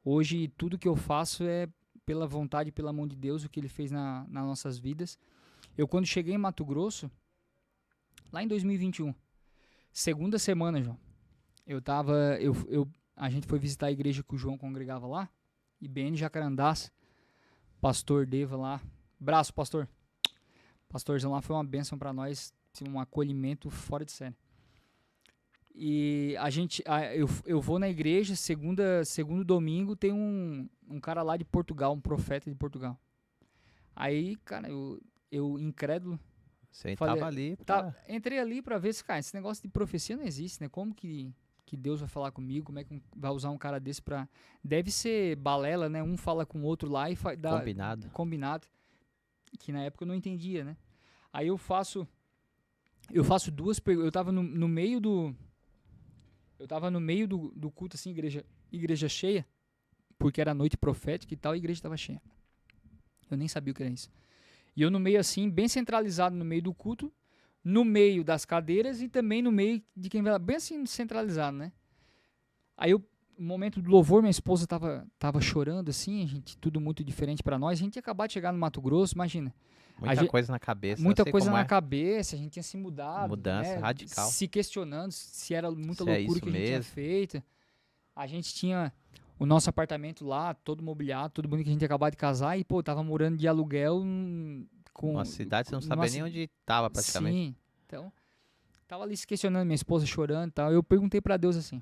S2: hoje tudo que eu faço é pela vontade e pela mão de Deus, o que Ele fez nas nossas vidas. Eu, quando cheguei em Mato Grosso, lá em 2021, segunda semana, João, a gente foi visitar a igreja que o João congregava lá, IBN Jacarandás, pastor Deva lá, braço, pastor. Pastorzão lá foi uma bênção para nós, um acolhimento fora de série. E eu vou na igreja, segundo domingo, tem um cara lá de Portugal, um profeta de Portugal. Aí, cara, eu incrédulo,
S1: Você
S2: falei,
S1: tava ali
S2: entrei ali pra ver se, cara, esse negócio de profecia não existe, né? Como que Deus vai falar comigo? Como é que vai usar um cara desse pra... Deve ser balela, né? Um fala com o outro lá e dá... Combinado. Que na época eu não entendia, né? Aí eu faço duas perguntas. Eu tava no meio do... Eu tava no meio do culto, assim, igreja cheia, porque era noite profética e tal, a igreja tava cheia. Eu nem sabia o que era isso. E eu no meio, assim, bem centralizado no meio do culto, no meio das cadeiras e também no meio de quem vai lá, bem assim, centralizado, né? Aí no momento do louvor, minha esposa tava chorando, assim, a gente, tudo muito diferente pra nós. A gente ia acabar de chegar no Mato Grosso, imagina.
S1: Muita coisa na cabeça.
S2: Muita coisa na cabeça, a gente tinha se mudado.
S1: Mudança
S2: né?
S1: radical.
S2: Se questionando se era muita
S1: Se é
S2: loucura
S1: isso
S2: que a gente tinha feito. A gente tinha o nosso apartamento lá, todo mobiliado, todo bonito, que a gente tinha acabado de casar. E, pô, tava morando de aluguel com...
S1: Uma cidade, você não sabia nem onde tava praticamente.
S2: Sim, então... Tava ali se questionando, minha esposa chorando e tal. Eu perguntei pra Deus assim...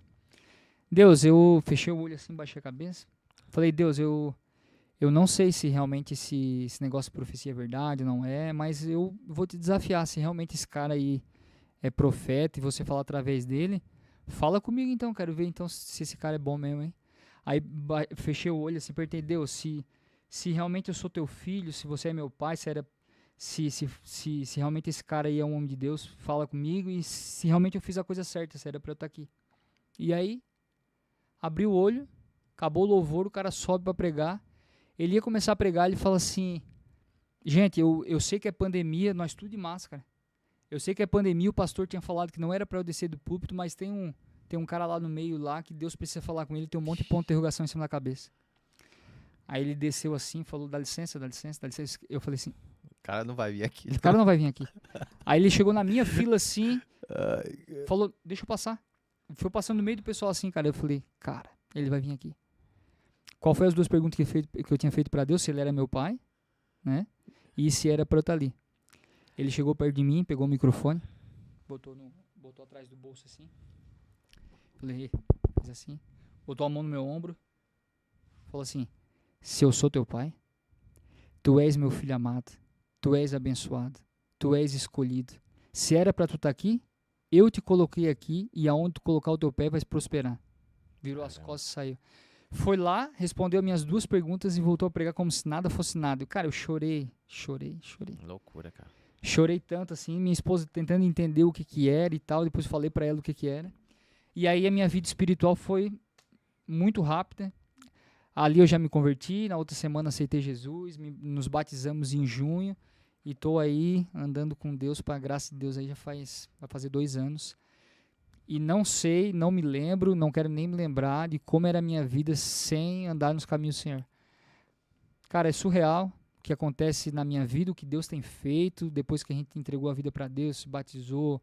S2: Deus, eu fechei o olho assim, baixei a cabeça. Falei, Deus, eu não sei se realmente esse negócio de profecia é verdade ou não é, mas eu vou te desafiar. Se realmente esse cara aí é profeta e você fala através dele, fala comigo então, quero ver então se esse cara é bom mesmo, hein? Aí fechei o olho assim, perguntei, Deus, se realmente eu sou teu filho, se você é meu pai, se realmente esse cara aí é um homem de Deus, fala comigo, e se realmente eu fiz a coisa certa, se era pra eu estar aqui. E aí, abri o olho, acabou o louvor, o cara sobe pra pregar. Ele ia começar a pregar, ele fala assim, gente, eu sei que é pandemia, nós tudo de máscara. Eu sei que é pandemia, o pastor tinha falado que não era pra eu descer do púlpito, mas tem um cara lá no meio lá que Deus precisa falar com ele, tem um monte de ponto de interrogação em cima da cabeça. Aí ele desceu assim, falou, dá licença, dá licença, dá licença. Eu falei assim...
S1: O cara não vai vir aqui.
S2: O cara não vai vir aqui. Aí ele chegou na minha fila assim, falou, deixa eu passar. Foi passando no meio do pessoal assim, cara. Eu falei, cara, ele vai vir aqui. Qual foi as duas perguntas que eu tinha feito pra Deus? Se ele era meu pai, né? E se era pra eu estar ali. Ele chegou perto de mim, pegou o microfone, botou atrás do bolso assim. Falei, fez assim. Botou a mão no meu ombro. Falou assim, se eu sou teu pai, tu és meu filho amado, tu és abençoado, tu és escolhido. Se era pra tu estar aqui, eu te coloquei aqui e aonde tu colocar o teu pé vai prosperar. Virou as costas e saiu. Foi lá, respondeu minhas duas perguntas e voltou a pregar como se nada fosse nada. Cara, eu chorei.
S1: Loucura, cara.
S2: Chorei tanto assim, minha esposa tentando entender o que era e tal, depois falei pra ela o que era. E aí a minha vida espiritual foi muito rápida. Ali eu já me converti, na outra semana aceitei Jesus, nos batizamos em junho e tô aí andando com Deus, para graça de Deus, aí vai fazer 2 anos. E não sei, não me lembro, não quero nem me lembrar de como era a minha vida sem andar nos caminhos do Senhor. Cara, é surreal o que acontece na minha vida, o que Deus tem feito, depois que a gente entregou a vida para Deus, se batizou,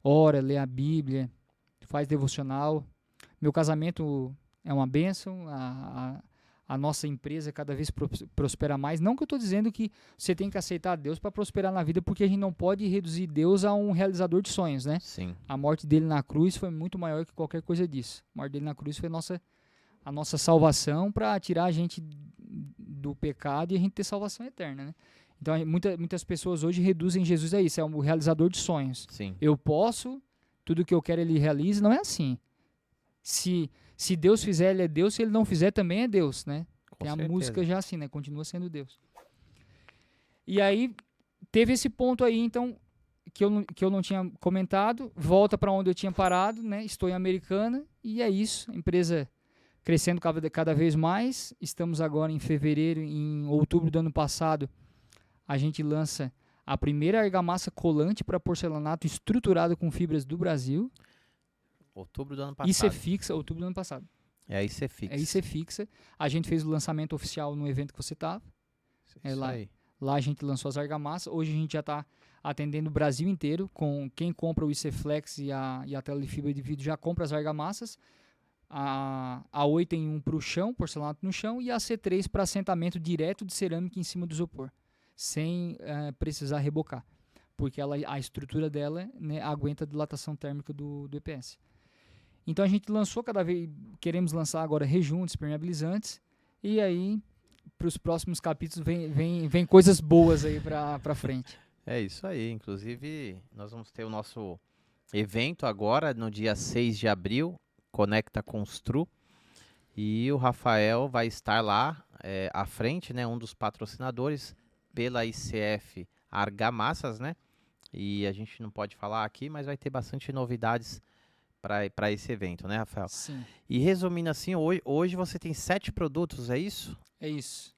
S2: ora, lê a Bíblia, faz devocional. Meu casamento é uma bênção, a nossa empresa cada vez prospera mais. Não que eu estou dizendo que você tem que aceitar Deus para prosperar na vida, porque a gente não pode reduzir Deus a um realizador de sonhos, né?
S1: Sim.
S2: A morte dele na cruz foi muito maior que qualquer coisa disso. A morte dele na cruz foi a nossa salvação para tirar a gente do pecado e a gente ter salvação eterna, né? Então, muitas pessoas hoje reduzem Jesus a isso, é o realizador de sonhos.
S1: Sim.
S2: Eu posso, tudo que eu quero ele realiza, não é assim. Se Deus fizer, ele é Deus, se ele não fizer, também é Deus, né? Tem a música já assim, né? Continua sendo Deus. E aí, teve esse ponto aí, então, que eu não tinha comentado, volta para onde eu tinha parado, né? Estou em Americana, e é isso, a empresa crescendo cada vez mais. Estamos agora em fevereiro, em outubro do ano passado, a gente lança a primeira argamassa colante para porcelanato estruturado com fibras do Brasil.
S1: Outubro do ano passado.
S2: Isso é fixa, outubro do ano passado.
S1: É isso é fixa.
S2: É isso é fixa. A gente fez o lançamento oficial no evento que você estava. Lá a gente lançou as argamassas. Hoje a gente já está atendendo o Brasil inteiro. Com quem compra o ICFlex e a tela de fibra de vidro já compra as argamassas. A A8 tem um para o chão, porcelanato no chão, e a C3 para assentamento direto de cerâmica em cima do isopor, sem precisar rebocar, porque a estrutura dela, né, aguenta a dilatação térmica do EPS. Então a gente lançou queremos lançar agora rejuntos, permeabilizantes, e aí para os próximos capítulos vem coisas boas aí para frente.
S1: É isso aí, inclusive nós vamos ter o nosso evento agora no dia 6 de abril, Conecta Constru, e o Rafael vai estar lá à frente, né, um dos patrocinadores pela ICF Argamassas, né? E a gente não pode falar aqui, mas vai ter bastante novidades para esse evento, né, Rafael?
S2: Sim.
S1: E resumindo assim, hoje você tem 7 produtos, é isso?
S2: É isso.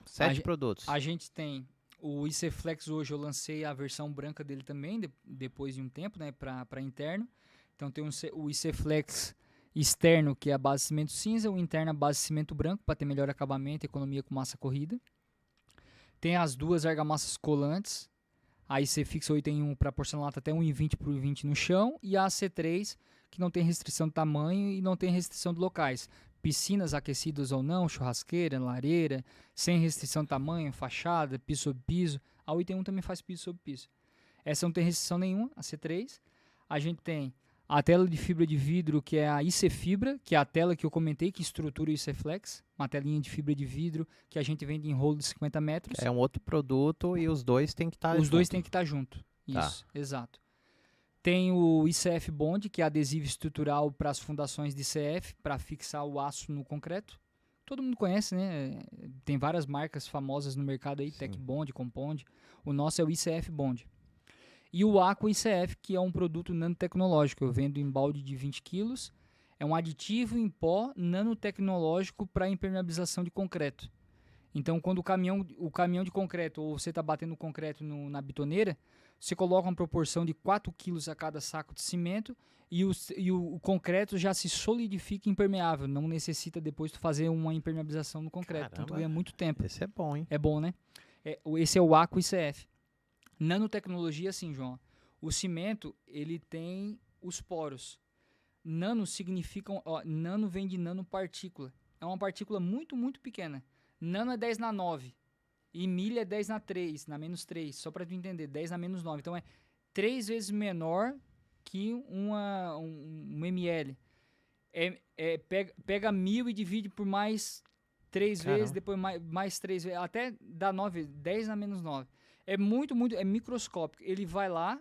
S1: 7 produtos.
S2: A gente tem o ICFlex, hoje eu lancei a versão branca dele também, depois de um tempo, né, para interno. Então tem o ICFlex externo, que é a base de cimento cinza, o interno a base de cimento branco, para ter melhor acabamento e economia com massa corrida. Tem as duas argamassas colantes, a ICFix 8 em 1 para porcelanato até 1,20 por 1,20 no chão, e a C3, que não tem restrição de tamanho e não tem restrição de locais. Piscinas aquecidas ou não, churrasqueira, lareira, sem restrição de tamanho, fachada, piso sobre piso. A 8 em 1 também faz piso sobre piso. Essa não tem restrição nenhuma, a C3. A gente tem a tela de fibra de vidro, que é a ICFibra, que é a tela que eu comentei, que estrutura o ICFlex. Uma telinha de fibra de vidro que a gente vende em rolo de 50 metros.
S1: É um outro produto e os dois têm que estar juntos.
S2: Os dois têm que estar juntos. Isso, exato. Tem o ICF Bond, que é adesivo estrutural para as fundações de ICF, para fixar o aço no concreto. Todo mundo conhece, né? Tem várias marcas famosas no mercado aí, Tec Bond, Compond. O nosso é o ICF Bond. E o Aqua ICF, que é um produto nanotecnológico. Eu vendo em balde de 20 quilos. É um aditivo em pó nanotecnológico para impermeabilização de concreto. Então, quando o caminhão de concreto, ou você está batendo concreto na bitoneira, você coloca uma proporção de 4 quilos a cada saco de cimento e o concreto já se solidifica impermeável. Não necessita depois de fazer uma impermeabilização no concreto. Então, ganha muito tempo.
S1: Esse é bom, hein?
S2: É bom, né? Esse é o Aqua ICF. Nanotecnologia, assim, João. O cimento, ele tem os poros. Nano significa... nano vem de nanopartícula. É uma partícula muito, muito pequena. Nano é 10 na 9. E milha é 10 na 3, na menos 3. Só para tu entender, 10 na menos 9. Então, é 3 vezes menor que um ml. Pega 1000 e divide por mais 3 vezes, depois mais 3 vezes. Até dá 9, 10 na menos 9. É muito, muito... É microscópico. Ele vai lá,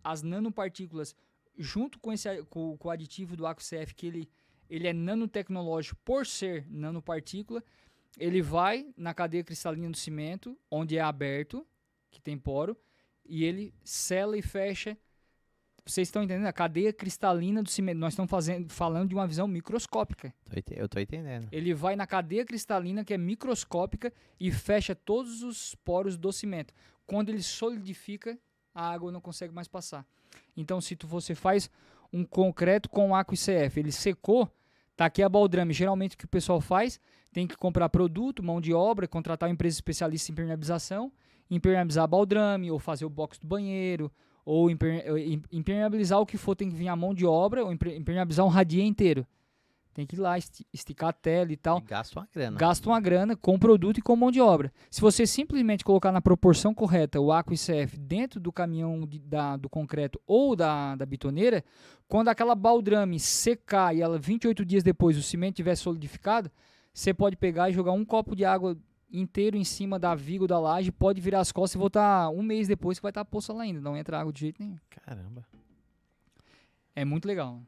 S2: as nanopartículas, junto com o aditivo do Aqua ICF, que ele é nanotecnológico por ser nanopartícula, ele vai na cadeia cristalina do cimento, onde é aberto, que tem poro, e ele sela e fecha. Vocês estão entendendo? A cadeia cristalina do cimento. Nós estamos falando de uma visão microscópica.
S1: Eu estou entendendo.
S2: Ele vai na cadeia cristalina, que é microscópica, e fecha todos os poros do cimento. Quando ele solidifica, a água não consegue mais passar. Então, se você faz um concreto com Aqua ICF, ele secou, tá aqui a baldrame. Geralmente o que o pessoal faz, tem que comprar produto, mão de obra, contratar uma empresa especialista em impermeabilização, impermeabilizar a baldrame, ou fazer o box do banheiro, ou impermeabilizar o que for, tem que vir a mão de obra, ou impermeabilizar um radier inteiro. Tem que ir lá, esticar a tela e tal.
S1: E gasta uma grana.
S2: Gasta uma grana com o produto e com mão de obra. Se você simplesmente colocar na proporção correta o Aqua ICF dentro do caminhão do concreto ou da bitoneira, quando aquela baldrame secar e ela 28 dias depois o cimento tiver solidificado, você pode pegar e jogar um copo de água inteiro em cima da viga ou da laje, pode virar as costas e voltar um mês depois que vai estar a poça lá ainda. Não entra água de jeito nenhum.
S1: Caramba.
S2: É muito legal.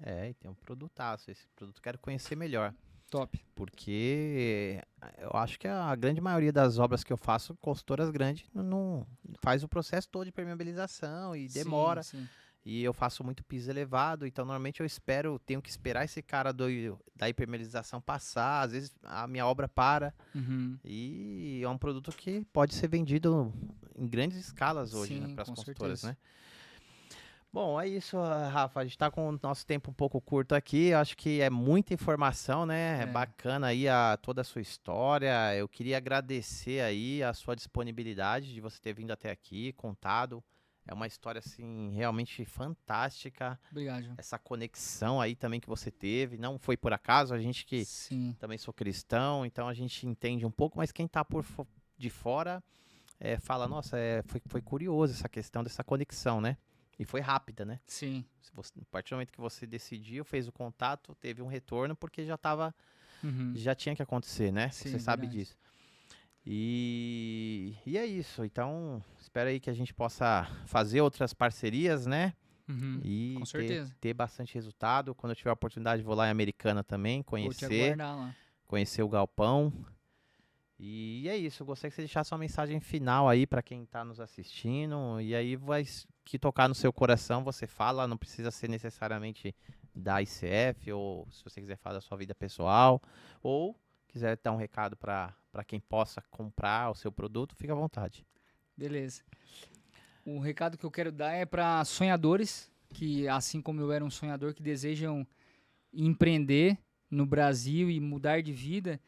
S1: E tem um produtaço. Esse produto eu quero conhecer melhor.
S2: Top.
S1: Porque eu acho que a grande maioria das obras que eu faço, consultoras grandes, não faz o processo todo de permeabilização e demora.
S2: Sim.
S1: E eu faço muito piso elevado, então normalmente tenho que esperar esse cara da hipermeabilização passar, às vezes a minha obra para.
S2: Uhum.
S1: E é um produto que pode ser vendido em grandes escalas hoje,
S2: Sim,
S1: né, para as
S2: com
S1: consultoras,
S2: certeza.
S1: né? Bom, é isso, Rafa. A gente está com o nosso tempo um pouco curto aqui. Eu acho que é muita informação, né? É bacana aí toda a sua história. Eu queria agradecer aí a sua disponibilidade de você ter vindo até aqui, contado. É uma história, assim, realmente fantástica.
S2: Obrigado, João.
S1: Essa conexão aí também que você teve. Não foi por acaso, a gente que
S2: Sim.
S1: também sou cristão, então a gente entende um pouco, mas quem está de fora fala, nossa, foi curioso essa questão dessa conexão, né? E foi rápida, né?
S2: Sim.
S1: A partir do momento que você decidiu, fez o contato, teve um retorno, porque já tinha que acontecer, né?
S2: Sim,
S1: Você sabe
S2: verdade.
S1: disso. E é isso. Então, espero aí que a gente possa fazer outras parcerias, né?
S2: Uhum.
S1: E
S2: Com certeza.
S1: ter bastante resultado. Quando eu tiver a oportunidade, vou lá em Americana também,
S2: Vou te
S1: conhecer
S2: aguardar lá.
S1: conhecer o galpão. E é isso, eu gostaria que você deixasse uma mensagem final aí para quem está nos assistindo. E aí que tocar no seu coração, você fala, não precisa ser necessariamente da ICF, ou se você quiser falar da sua vida pessoal, ou quiser dar um recado para quem possa comprar o seu produto, fica à vontade.
S2: Beleza. O recado que eu quero dar é para sonhadores, que assim como eu era um sonhador, que desejam empreender no Brasil e mudar de vida,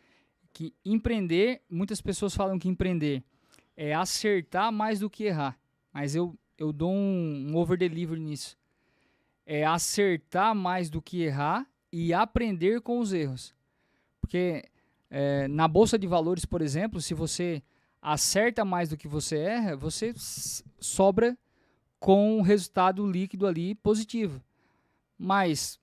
S2: que empreender, muitas pessoas falam que empreender é acertar mais do que errar, mas eu dou um over-delivery nisso. É acertar mais do que errar e aprender com os erros. Porque na Bolsa de Valores, por exemplo, se você acerta mais do que você erra, você sobra com um resultado líquido ali positivo. Mas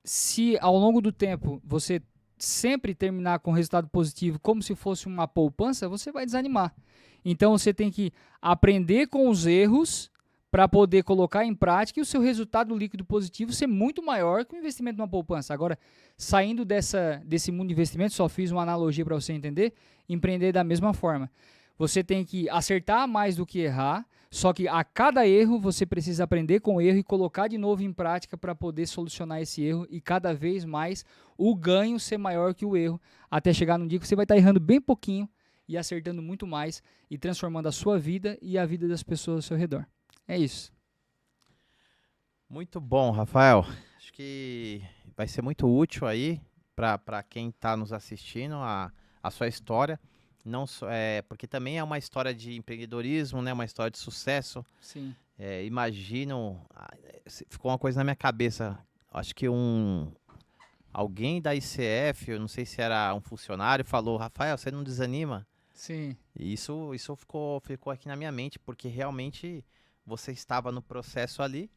S2: se ao longo do tempo você sempre terminar com resultado positivo como se fosse uma poupança, você vai desanimar. Então você tem que aprender com os erros para poder colocar em prática e o seu resultado líquido positivo ser muito maior que o investimento numa poupança. Agora, saindo desse mundo de investimento, só fiz uma analogia para você entender, empreender da mesma forma. Você tem que acertar mais do que errar, só que a cada erro você precisa aprender com o erro e colocar de novo em prática para poder solucionar esse erro e cada vez mais o ganho ser maior que o erro, até chegar num dia que você vai estar errando bem pouquinho e acertando muito mais e transformando a sua vida e a vida das pessoas ao seu redor. É isso.
S1: Muito bom, Rafael. Acho que vai ser muito útil aí para quem está nos assistindo a sua história. Não só, porque também é uma história de empreendedorismo, né? Uma história de sucesso.
S2: Sim.
S1: Imagino, ficou uma coisa na minha cabeça. Acho que alguém da ICF, eu não sei se era um funcionário, falou: Rafael, você não desanima?
S2: Sim.
S1: E isso ficou aqui na minha mente, porque realmente você estava no processo ali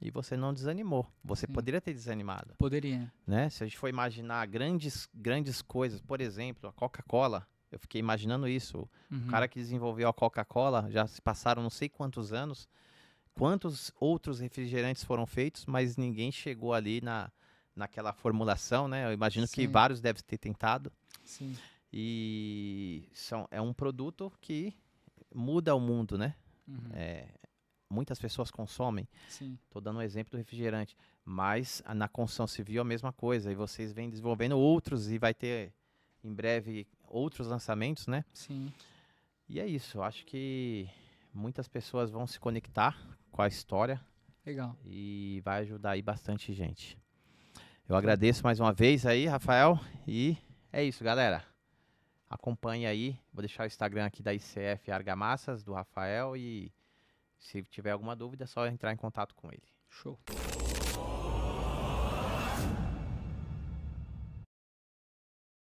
S1: e você não desanimou. Você
S2: Sim.
S1: poderia ter desanimado.
S2: Poderia.
S1: Né? Se a gente for imaginar grandes coisas, por exemplo, a Coca-Cola, eu fiquei imaginando isso.
S2: Uhum.
S1: O cara que desenvolveu a Coca-Cola, já se passaram não sei quantos anos, quantos outros refrigerantes foram feitos, mas ninguém chegou ali naquela formulação, né? Eu imagino que
S2: Sim.
S1: vários devem ter tentado.
S2: Sim.
S1: E é um produto que muda o mundo, né?
S2: Uhum.
S1: Muitas pessoas consomem.
S2: Sim.
S1: Estou dando um exemplo do refrigerante. Mas na construção civil é a mesma coisa. E vocês vêm desenvolvendo outros e vai ter em breve outros lançamentos, né?
S2: Sim.
S1: E é isso. Eu acho que muitas pessoas vão se conectar com a história.
S2: Legal.
S1: E vai ajudar aí bastante gente. Eu agradeço mais uma vez aí, Rafael. E é isso, galera. Acompanhe aí. Vou deixar o Instagram aqui da ICF Argamassas, do Rafael. E se tiver alguma dúvida, é só entrar em contato com ele.
S2: Show.